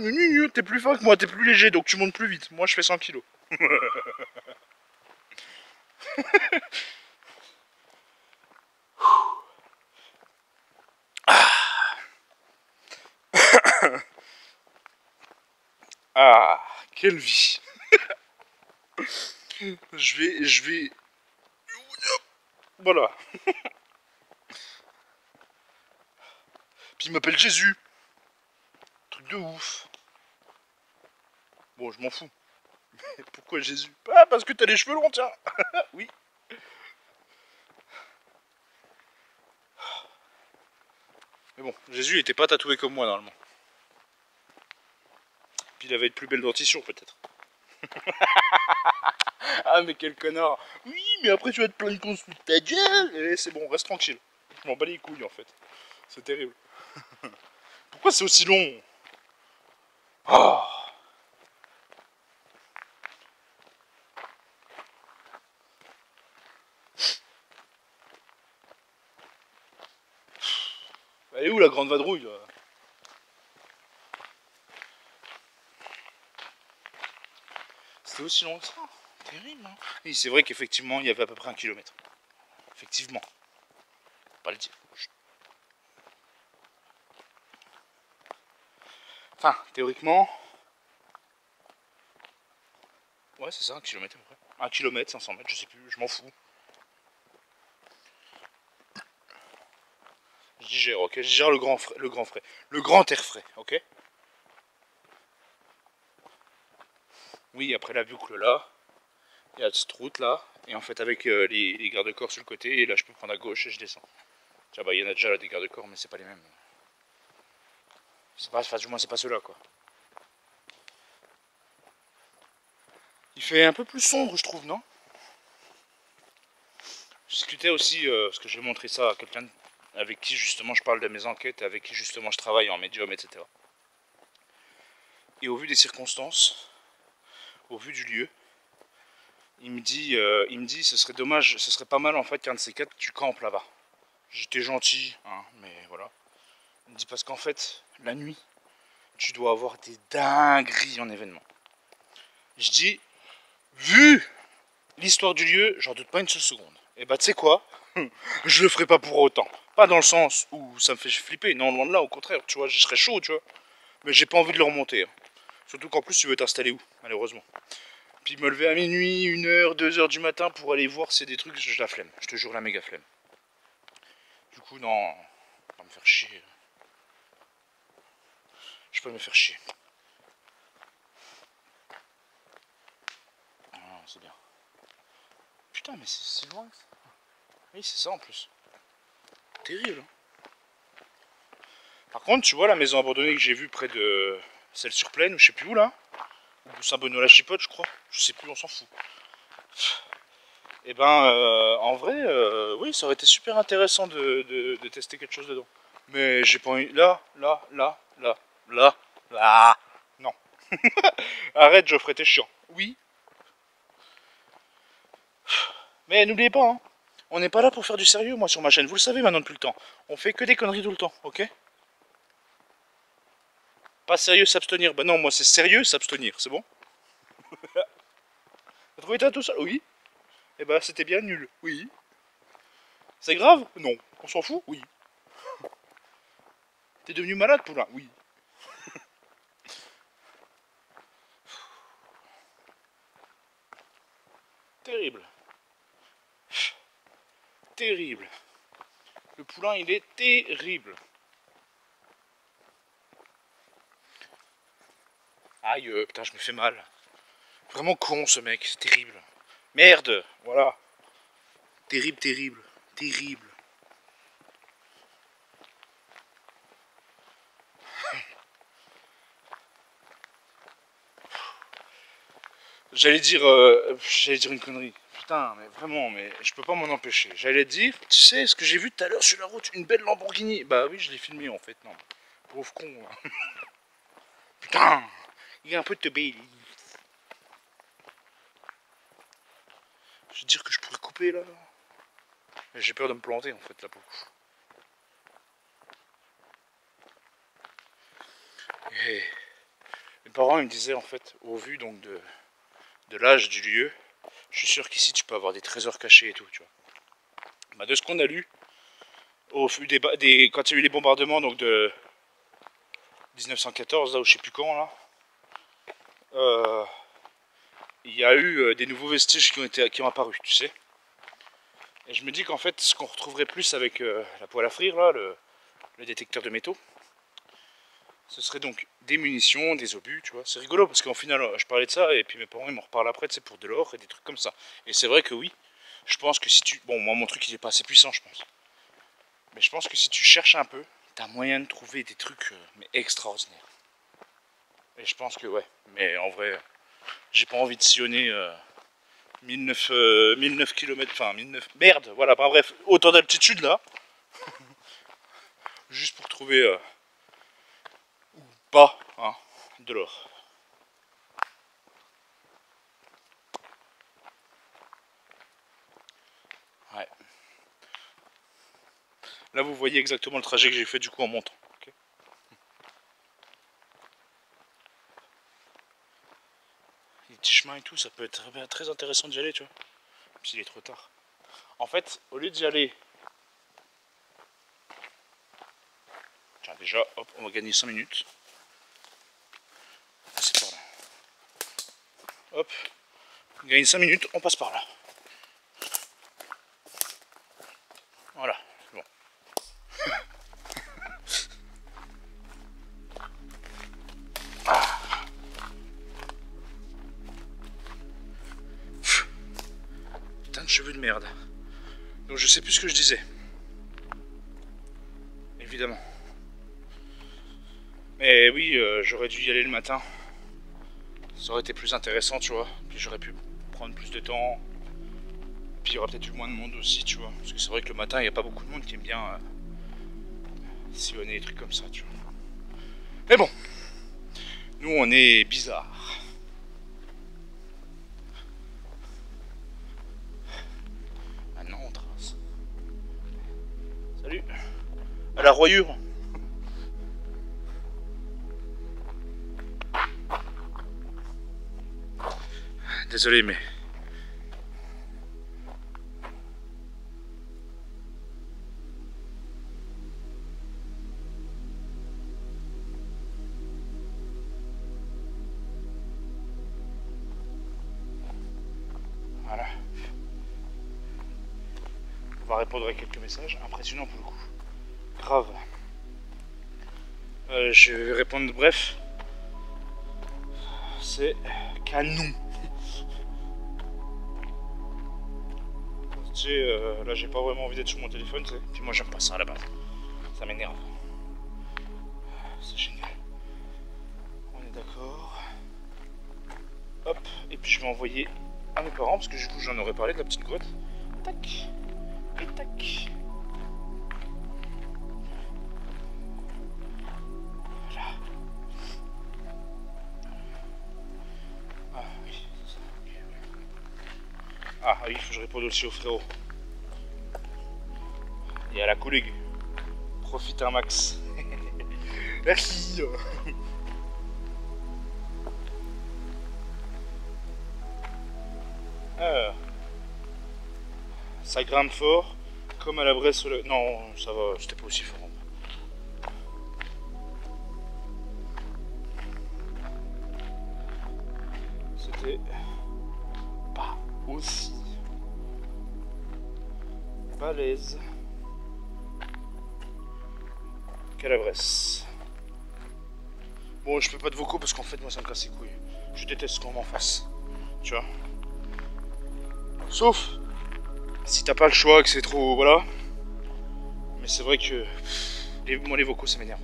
[SPEAKER 1] t'es plus fin que moi, t'es plus léger donc tu montes plus vite, moi je fais 100 kilos. Ah, quelle vie. je vais, voilà. Puis il m'appelle Jésus. Truc de ouf. Bon, je m'en fous. Pourquoi Jésus? Ah, parce que t'as les cheveux longs, tiens. Oui. Mais bon, Jésus était pas tatoué comme moi, normalement. Puis il avait une plus belle dentition, peut-être. Ah, mais quel connard. Oui, mais après tu vas te plaindre qu'on se fout de ta gueule. Et c'est bon, reste tranquille. Je m'en bats les couilles, en fait. C'est terrible. Pourquoi c'est aussi long? Oh. Elle est où la grande vadrouille là? C'était aussi long que ça. Terrible, hein. Oui, c'est vrai qu'effectivement, il y avait à peu près 1 kilomètre. Effectivement. Faut pas le dire. Enfin, théoriquement... Ouais, c'est ça, 1 kilomètre à peu près. 1 kilomètre, 500 mètres, je sais plus, je m'en fous. Je digère, ok? Je digère le grand frais. Le grand air frais, ok? Oui, après la boucle là, Il y a cette route là, et en fait avec les garde-corps sur le côté, et là je peux prendre à gauche et je descends. Tiens, bah il y en a déjà là des garde-corps, mais c'est pas les mêmes. C'est pas, enfin, du moins c'est pas ceux-là quoi. Il fait un peu plus sombre je trouve, non? Je discutais aussi, parce que je vais montrer ça à quelqu'un avec qui justement je parle de mes enquêtes, avec qui justement je travaille en médium, etc. Et au vu des circonstances, au vu du lieu, il me dit ce serait dommage, ce serait pas mal en fait qu'un de ces quatre tu campes là-bas. J'étais gentil, hein, mais voilà. Il me dit parce qu'en fait, la nuit, tu dois avoir des dingueries en événement. Je dis, vu l'histoire du lieu, j'en doute pas une seule seconde. Et bah tu sais quoi, je le ferai pas pour autant. Pas dans le sens où ça me fait flipper, non loin de là, au contraire, tu vois, je serais chaud, tu vois. Mais j'ai pas envie de le remonter. Hein. Surtout qu'en plus tu veux t'installer où, malheureusement. Puis me lever à minuit, 1h, 2h du matin pour aller voir c'est des trucs, je la flemme. Je te jure la méga flemme. Du coup non, pas me faire chier. Je peux me faire chier. Ah, c'est bien. Putain mais c'est si loin que ça. Oui c'est ça en plus. Terrible. Hein. Par contre tu vois la maison abandonnée que j'ai vue près de celle sur Plaine ou je sais plus où là. Ou Saint-Benoît-la-Chipote je crois. Je sais plus, on s'en fout. Et ben en vrai oui ça aurait été super intéressant de tester quelque chose dedans. Mais j'ai pas envie. Là, non. Arrête Geoffrey, t'es chiant. Oui. Mais n'oubliez pas, hein, on n'est pas là pour faire du sérieux moi sur ma chaîne, vous le savez maintenant depuis le temps. On fait que des conneries tout le temps, ok? Pas sérieux s'abstenir, bah non moi c'est sérieux s'abstenir, c'est bon? T'as trouvé ça tout seul? Oui. Et bah c'était bien nul, oui. C'est grave? Non. On s'en fout? Oui. T'es devenu malade, poulain? Oui. Terrible. Terrible. Le poulain, il est terrible. Aïe, putain, je me fais mal. Vraiment con, ce mec. C'est terrible. Merde. Voilà. Terrible, terrible. Terrible. J'allais dire une connerie. Putain, mais vraiment, mais je peux pas m'en empêcher. J'allais dire, tu sais, ce que j'ai vu tout à l'heure sur la route, une belle Lamborghini. Bah oui, je l'ai filmé en fait, non. Pauvre con, là. Putain, il y a un peu de teubé. Je veux dire que je pourrais couper là. Mais j'ai peur de me planter en fait, là, pour le coup. Et mes parents ils me disaient en fait, au vu donc de l'âge du lieu, je suis sûr qu'ici tu peux avoir des trésors cachés et tout, tu vois. Bah, de ce qu'on a lu, au vu quand il y a eu les bombardements donc de 1914, là ou je sais plus quand là, il y a eu des nouveaux vestiges qui ont apparu, tu sais. Et je me dis qu'en fait, ce qu'on retrouverait plus avec la poêle à frire là, le détecteur de métaux, ce serait donc des munitions, des obus, tu vois. C'est rigolo parce qu'en final, je parlais de ça et puis mes parents ils m'en reparlent après, tu sais, pour de l'or et des trucs comme ça. Et c'est vrai que oui, je pense que si tu... Bon, moi mon truc il est pas assez puissant, je pense. Mais je pense que si tu cherches un peu, t'as moyen de trouver des trucs mais extraordinaires. Et je pense que ouais, mais en vrai, j'ai pas envie de sillonner 1009 km, enfin 1009... Merde, voilà, bah, bref, autant d'altitude là. Juste pour trouver... pas hein, de l'or. Ouais. Là vous voyez exactement le trajet que j'ai fait du coup en montant. Okay. Les petits chemins et tout, ça peut être très intéressant d'y aller, tu vois. Même s'il est trop tard. En fait, au lieu d'y aller... Tiens déjà, hop, on va gagner 5 minutes. C'est par là. Hop, on gagne 5 minutes, on passe par là. Voilà, bon. putain de cheveux de merde. Donc je sais plus ce que je disais. Évidemment. Mais oui, j'aurais dû y aller le matin. Ça aurait été plus intéressant, tu vois. Puis j'aurais pu prendre plus de temps. Puis il y aurait peut-être eu moins de monde aussi, tu vois. Parce que c'est vrai que le matin, il n'y a pas beaucoup de monde qui aime bien sillonner des trucs comme ça, tu vois. Mais bon, nous on est bizarres. Maintenant on trace. Salut. À la royure. Désolé mais... Voilà. On va répondre à quelques messages. Impressionnant pour le coup. Grave. Je vais répondre bref. C'est canon. Tu sais, là j'ai pas vraiment envie d'être sur mon téléphone, tu sais. Puis moi j'aime pas ça à la base. Ça m'énerve. C'est génial. On est d'accord. Hop. Et puis je vais envoyer à mes parents parce que du coup j'en aurais parlé de la petite grotte. Tac. Et tac. Voilà. Ah oui, c'est ça. Ah oui, il faut que je réponde aussi au frérot. Et à la collègue. Profite un max. Merci. Ça grimpe fort, comme à la Bresse. Non, ça va, c'était pas aussi fort. C'était pas aussi balèze qu'à la Bresse. Bon, je fais pas de vocaux parce qu'en fait, moi, ça me casse les couilles. Je déteste qu'on m'en fasse. Tu vois. Sauf si t'as pas le choix, que c'est trop... Voilà. Mais c'est vrai que... moi, les vocaux, ça m'énerve.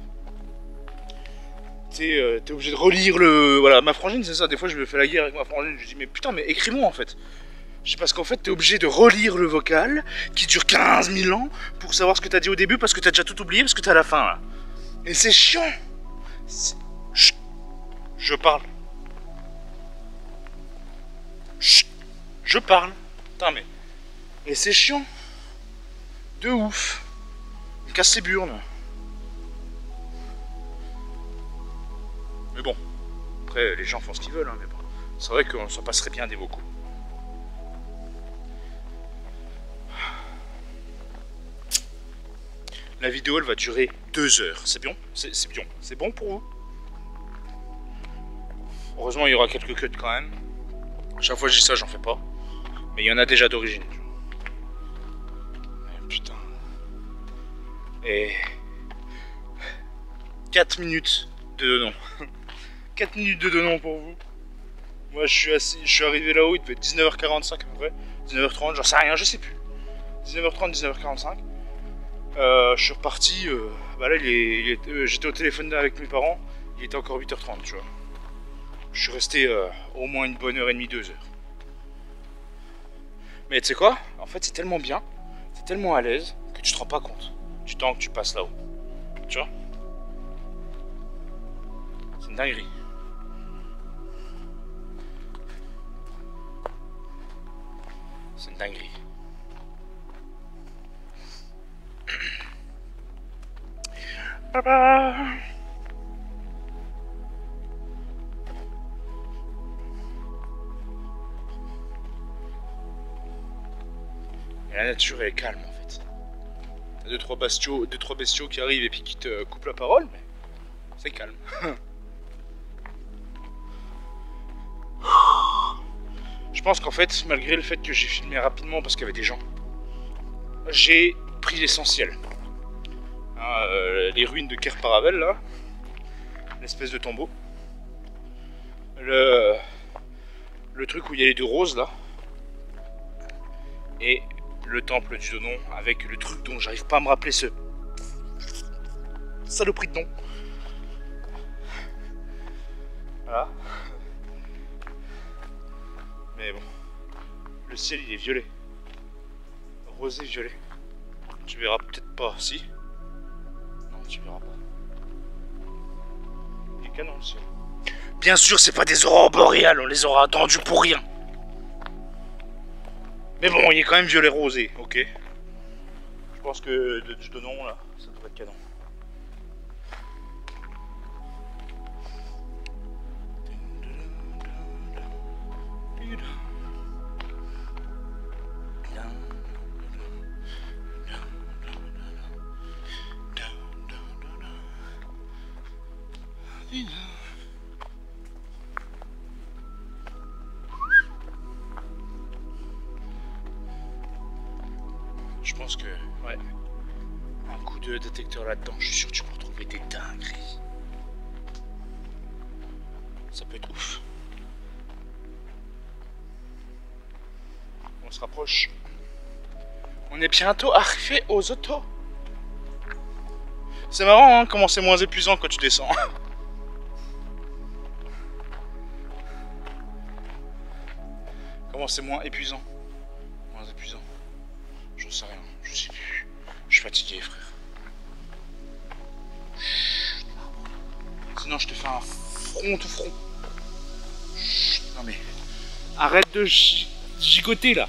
[SPEAKER 1] T'es obligé de relire le... Voilà, ma frangine, c'est ça. Des fois, je me fais la guerre avec ma frangine. Je lui dis, mais putain, mais écris-moi, en fait. Je sais parce qu'en fait, t'es obligé de relire le vocal, qui dure 15 000 ans, pour savoir ce que t'as dit au début, parce que t'as déjà tout oublié, parce que t'es à la fin, là. Et c'est chiant. Chut. Je parle. Chut. Je parle. Putain, mais... Et c'est chiant. De ouf. Il me casse les burnes. Mais bon. Après, les gens font ce qu'ils veulent, hein, mais bon. C'est vrai que ça passerait bien des vocaux. La vidéo, elle va durer 2 heures. C'est bien. C'est bien. C'est bon pour vous. Heureusement, il y aura quelques cuts quand même. Chaque fois que je dis ça, j'en fais pas. Mais il y en a déjà d'origine. Putain. Et... 4 minutes de Denon. 4 minutes de Denon pour vous. Moi, je suis arrivé là-haut, il devait être 19h45 à peu près. 19h30, j'en sais rien, je sais plus. 19h30, 19h45. Je suis reparti. Bah là, j'étais au téléphone avec mes parents. Il était encore 8h30, tu vois. Je suis resté au moins une bonne heure et demie, 2 heures. Mais tu sais quoi? En fait, c'est tellement bien, c'est tellement à l'aise que tu te rends pas compte du temps que tu passes là-haut. Tu vois? C'est une dinguerie. C'est une dinguerie. Baba. Et la nature est calme en fait. T'as 2-3 bestiaux qui arrivent et puis qui te coupent la parole, mais c'est calme. Je pense qu'en fait, malgré le fait que j'ai filmé rapidement parce qu'il y avait des gens, j'ai pris l'essentiel. Les ruines de Cair Paravel là, l'espèce de tombeau, le truc où il y a les 2 roses là, et le temple du Donon avec le truc dont j'arrive pas à me rappeler, ce saloperie de nom. Voilà. Mais bon, le ciel il est violet, rosé violet. Tu verras peut-être pas, si. Non, tu verras pas. Il est canon le ciel. Bien sûr, c'est pas des aurores boréales, on les aura attendus pour rien. Mais bon, il est quand même violet rosé, ok. Je pense que du Donon là, ça devrait être canon. Je pense que, ouais, un coup de détecteur là-dedans, je suis sûr que tu peux retrouver des dingueries. Ça peut être ouf. On se rapproche. On est bientôt arrivé aux autos. C'est marrant, hein, comment c'est moins épuisant quand tu descends. Comment c'est moins épuisant? Moins épuisant. J'en sais rien, je sais plus. Je suis fatigué, frère. Chut. Sinon, je te fais un front tout front. Chut. Non mais, arrête de gigoter là.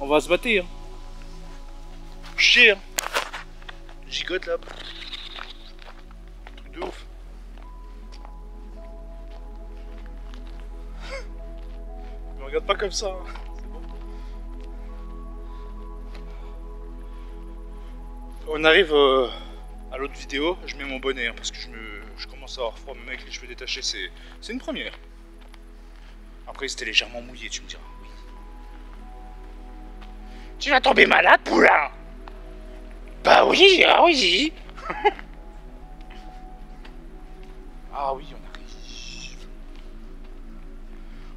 [SPEAKER 1] On va se battre. Hein. Chier. Hein. Gigote là. Truc de ouf. Me regarde pas comme ça. Hein. On arrive à l'autre vidéo, je mets mon bonnet hein, parce que je commence à avoir froid, même avec les cheveux détachés, c'est une première. Après c'était légèrement mouillé, tu me diras, oui. Tu vas tomber malade, poulain? Bah oui, ah oui. Ah oui, on arrive.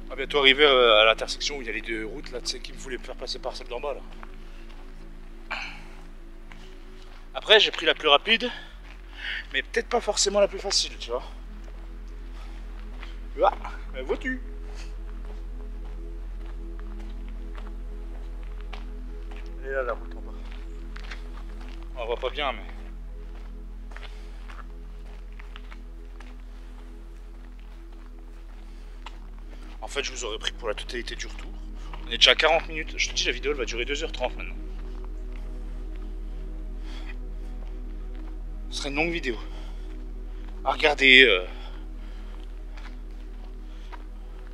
[SPEAKER 1] On va bientôt arriver à l'intersection où il y a les deux routes là, tu sais, qui me voulaient me faire passer par celle d'en bas là. Après, j'ai pris la plus rapide, mais peut-être pas forcément la plus facile, tu vois. Ah, mais vois-tu? Elle est là, la route en bas. On voit pas bien, mais... En fait, je vous aurais pris pour la totalité du retour. On est déjà à 40 minutes. Je te dis, la vidéo, elle va durer 2h30 maintenant. Ce serait une longue vidéo à regarder.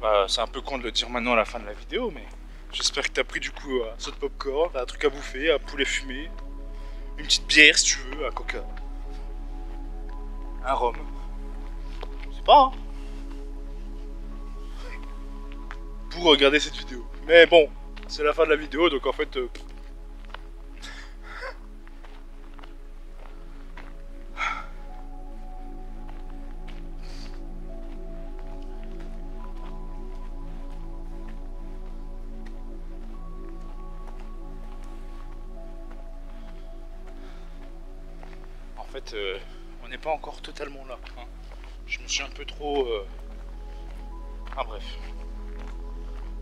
[SPEAKER 1] Bah, c'est un peu con de le dire maintenant à la fin de la vidéo, mais j'espère que tu as pris du coup un saut de popcorn, un truc à bouffer, un poulet fumé, une petite bière si tu veux, un coca, un rhum. Je sais pas, hein, pour regarder cette vidéo. Mais bon, c'est la fin de la vidéo, donc en fait... En fait, on n'est pas encore totalement là. Hein. Je me suis un peu trop... Ah bref.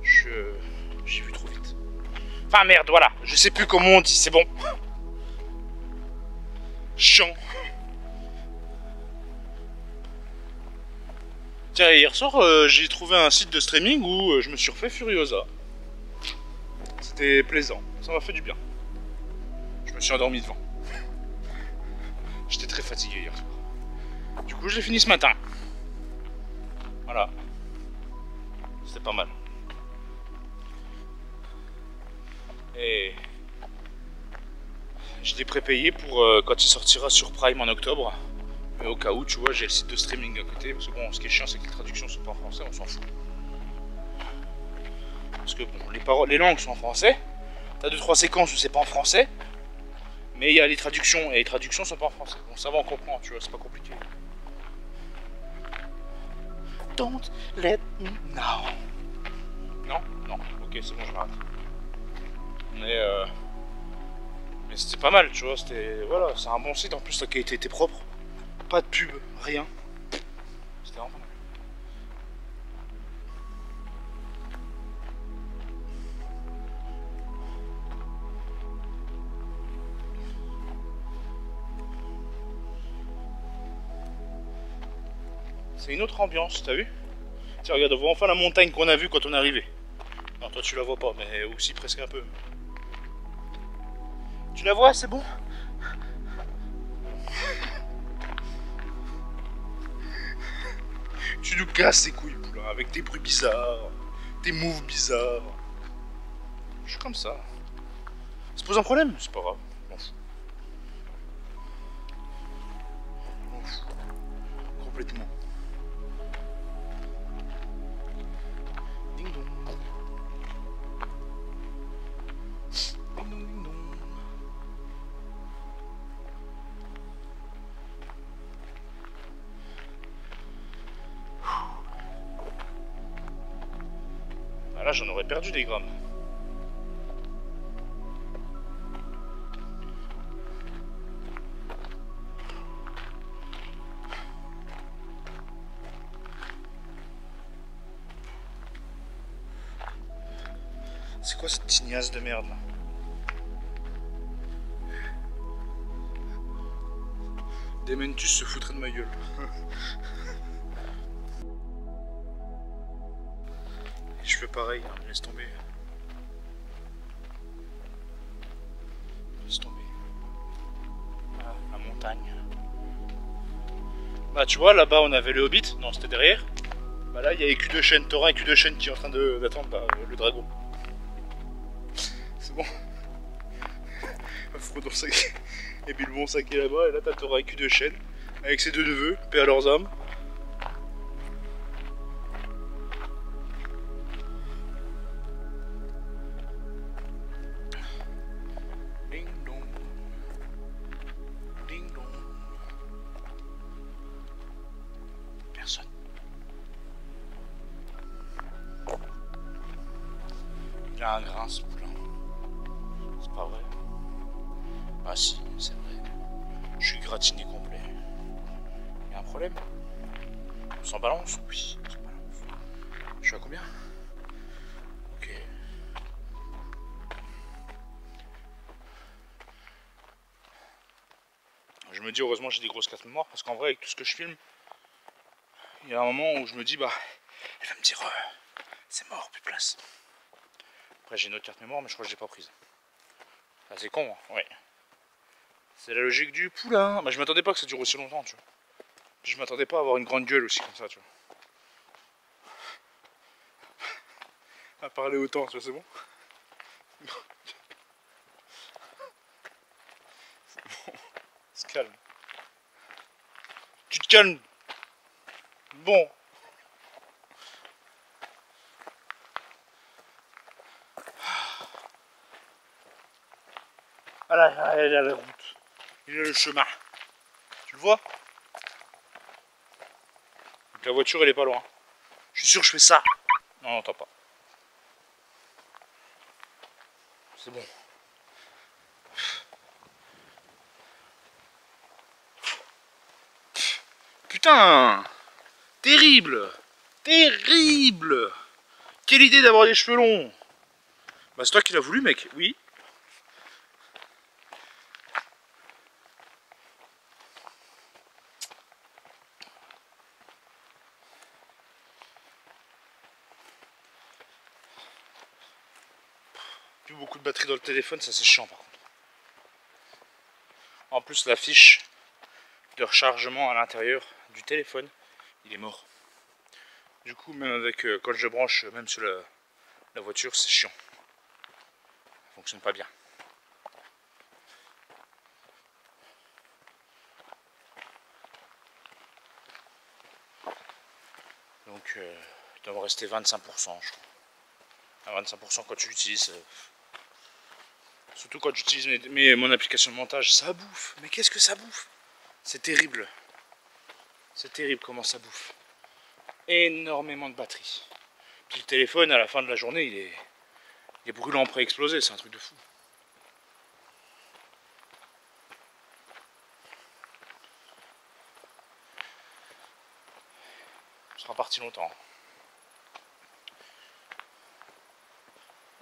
[SPEAKER 1] J'ai vu trop vite. Enfin merde, voilà. Je sais plus comment on dit, c'est bon. Chiant. Tiens, hier soir, j'ai trouvé un site de streaming où je me suis refait Furiosa. C'était plaisant. Ça m'a fait du bien. Je me suis endormi devant. J'étais très fatigué hier soir. Du coup, je l'ai fini ce matin. Voilà. C'était pas mal. Et je l'ai prépayé pour quand il sortira sur Prime en octobre. Mais au cas où, tu vois, j'ai le site de streaming à côté. Parce que bon, ce qui est chiant, c'est que les traductions sont pas en français, on s'en fout. Parce que bon, les langues sont en français. T'as 2-3 séquences où c'est pas en français. Mais il y a les traductions, et les traductions sont pas en français. Bon, ça va, on comprend, tu vois, c'est pas compliqué. Don't let me... Non. Non? Non. Ok, c'est bon, je m'arrête. Mais c'était pas mal, tu vois. C'était, voilà, c'est un bon site. En plus, la qualité était propre. Pas de pub, rien. C'était vraiment pas mal. C'est une autre ambiance, t'as vu? Tiens, regarde, on voit enfin la montagne qu'on a vue quand on est arrivé. Non, toi tu la vois pas, mais aussi presque un peu. Tu la vois, c'est bon? Tu nous casses les couilles, poulain, avec tes bruits bizarres, tes moves bizarres. Je suis comme ça. Ça pose un problème? C'est pas grave, je m'en fous. Je m'en fous. Complètement. Ding dong. Ding dong, ding dong. Ah là, j'en aurais perdu des grammes. C'est quoi cette tignasse de merde là? Dementus se foutrait de ma gueule. Je fais pareil, hein, laisse tomber. Laisse tomber. Voilà, la montagne. Bah tu vois, là-bas on avait le Hobbit, non c'était derrière. Bah là il y a les culs de chêne, t'auras un cul de chêne qui est en train d'attendre le dragon. C'est bon. Frodon sac et Bilbon sac est là-bas, et là t'as Thora un cul de chêne avec ses deux neveux, paix à leurs âmes. Ding dong. Ding dong. Personne. Il a un grain ce poulain. C'est pas vrai. Ah si, c'est vrai. Je suis gratiné complet. Il y a un problème? On s'en balance? Oui, on s'en balance. Je suis à combien? Ok. Je me dis heureusement j'ai des grosses cartes mémoire parce qu'en vrai avec tout ce que je filme, il y a un moment où je me dis bah elle va me dire c'est mort, plus de place. Après j'ai une autre carte mémoire mais je crois que je l'ai pas prise. Ah, c'est con, hein. Ouais. C'est la logique du poulain. Bah je m'attendais pas que ça dure aussi longtemps, tu vois. Puis je m'attendais pas à avoir une grande gueule aussi comme ça, tu vois. À parler autant, tu vois, c'est bon. C'est bon. Se calme. Tu te calmes. Bon. Ah là, il y a la route. Il y a le chemin. Tu le vois? Donc la voiture elle est pas loin. Je suis sûr que je fais ça. Non, n'entends pas. C'est bon. Putain! Terrible! Terrible! Quelle idée d'avoir des cheveux longs! Bah c'est toi qui l'as voulu mec, oui. Plus beaucoup de batterie dans le téléphone, ça c'est chiant par contre. En plus la fiche de rechargement à l'intérieur du téléphone, il est mort. Du coup même avec quand je branche même sur la voiture, c'est chiant. Ça fonctionne pas bien. Donc il doit me rester 25% je crois. À 25% quand tu l'utilises. Surtout quand j'utilise mon application de montage, ça bouffe. Mais qu'est-ce que ça bouffe? C'est terrible. C'est terrible comment ça bouffe. Énormément de batterie. Puis le téléphone à la fin de la journée Il est brûlant prêt à exploser, c'est un truc de fou. On sera parti longtemps.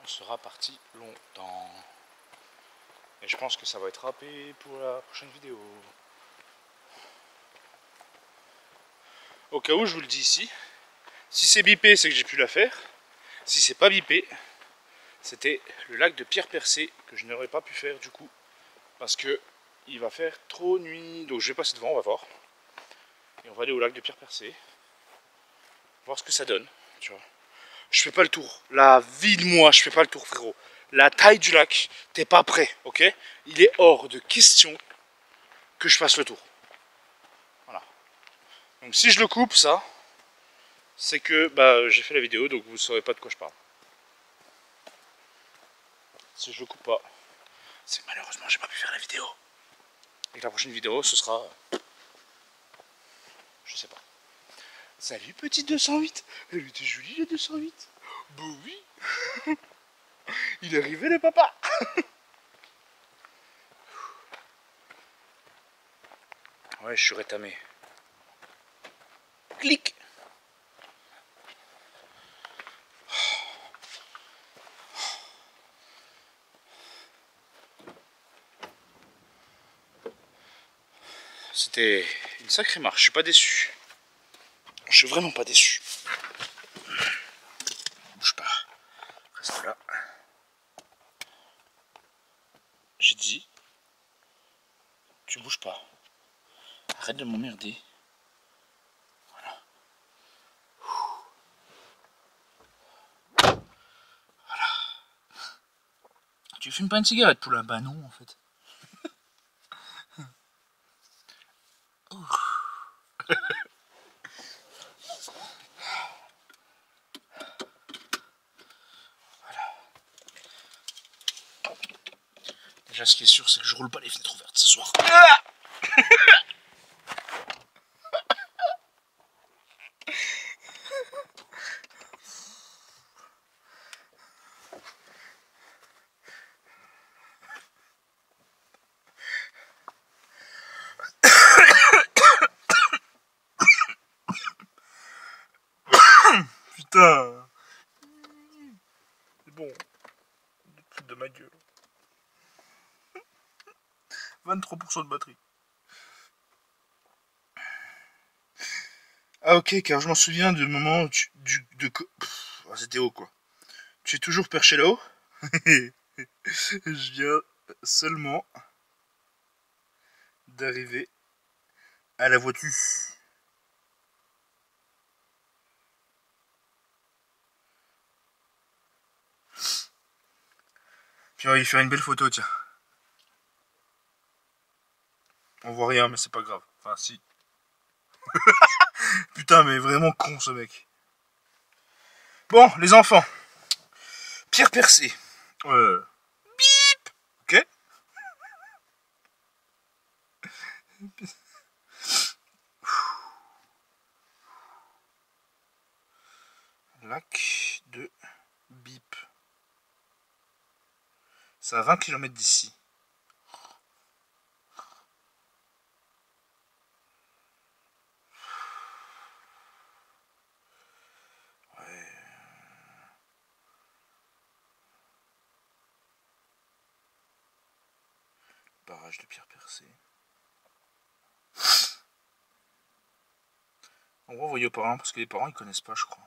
[SPEAKER 1] On sera parti longtemps. Et je pense que ça va être râpé pour la prochaine vidéo. Au cas où, je vous le dis ici. Si c'est bipé, c'est que j'ai pu la faire. Si c'est pas bipé, c'était le lac de Pierre Percé que je n'aurais pas pu faire du coup. Parce que il va faire trop nuit. Donc je vais passer devant, on va voir. Et on va aller au lac de Pierre Percé. Voir ce que ça donne. Tu vois. Je fais pas le tour. La vie de moi, je fais pas le tour, frérot. La taille du lac, t'es pas prêt, ok? Il est hors de question que je fasse le tour. Voilà. Donc si je le coupe, ça, c'est que bah, j'ai fait la vidéo, donc vous saurez pas de quoi je parle. Si je le coupe pas, c'est que malheureusement j'ai pas pu faire la vidéo. Et que la prochaine vidéo, ce sera... Je sais pas. Salut petit 208. Elle était jolie la 208. Bah oui. Il est arrivé le papa. Ouais, je suis rétamé. Clic. C'était une sacrée marche, je suis pas déçu. Je suis vraiment pas déçu. Bouge pas. Reste là. J'ai dit. Tu bouges pas. Arrête de m'emmerder. Voilà. Voilà. Tu fumes pas une cigarette, poulain? Bah non, en fait. Déjà, ce qui est sûr, c'est que je roule pas les fenêtres ouvertes ce soir. Putain. C'est bon. Foutre de ma gueule. 23% de batterie. Ah ok, car je m'en souviens du moment où c'était haut quoi. Tu es toujours perché là-haut? Je viens seulement d'arriver à la voiture. Puis on va y faire une belle photo, tiens. On voit rien, mais c'est pas grave. Enfin, si. Putain, mais vraiment con ce mec. Bon, les enfants. Pierre Percé. Bip. Ok. Lac de Bip. C'est à 20 km d'ici. Barrage de Pierre Percé. On va envoyer aux parents parce que les parents ils connaissent pas, je crois.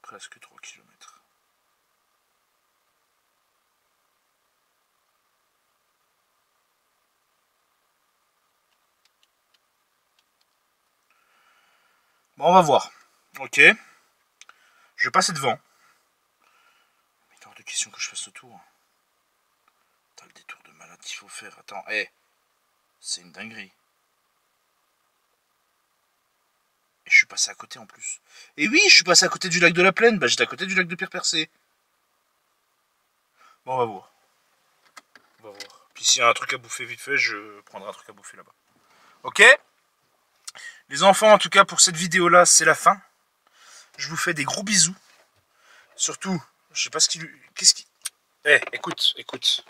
[SPEAKER 1] Presque 3 km. Bon, on va voir. Ok. Je vais passer devant. Mais il est hors de question que je fasse le tour. T'as le détour de malade qu'il faut faire. Attends, hé. C'est une dinguerie. Et je suis passé à côté en plus. Et oui, je suis passé à côté du lac de la Plaine. Bah, j'étais à côté du lac de Pierre Percé. Bon, on va voir. On va voir. Puis s'il y a un truc à bouffer vite fait, je prendrai un truc à bouffer là-bas. Ok? Les enfants, en tout cas, pour cette vidéo-là, c'est la fin. Je vous fais des gros bisous. Surtout, je sais pas ce qu'il lui... Qu'est-ce qu'il... Eh, écoute, écoute.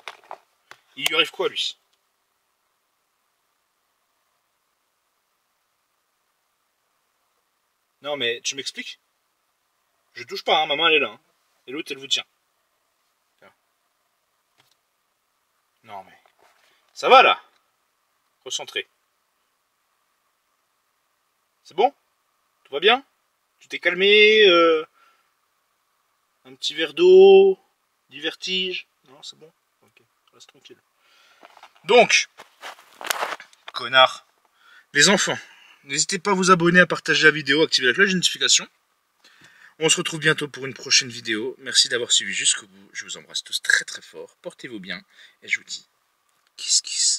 [SPEAKER 1] Il lui arrive quoi, lui? Non, mais tu m'expliques? Je touche pas, hein, maman, elle est là. Hein. Et l'autre, elle vous tient. Tiens. Non, mais... Ça va, là? Recentré. C'est bon? Tout va bien? Tu t'es calmé? Un petit verre d'eau? Du vertige? Non, c'est bon? Ok, reste tranquille. Donc, connard, les enfants, n'hésitez pas à vous abonner, à partager la vidéo, à activer la cloche de notification. On se retrouve bientôt pour une prochaine vidéo. Merci d'avoir suivi jusqu'au bout. Je vous embrasse tous très très fort. Portez-vous bien. Et je vous dis kiss kiss.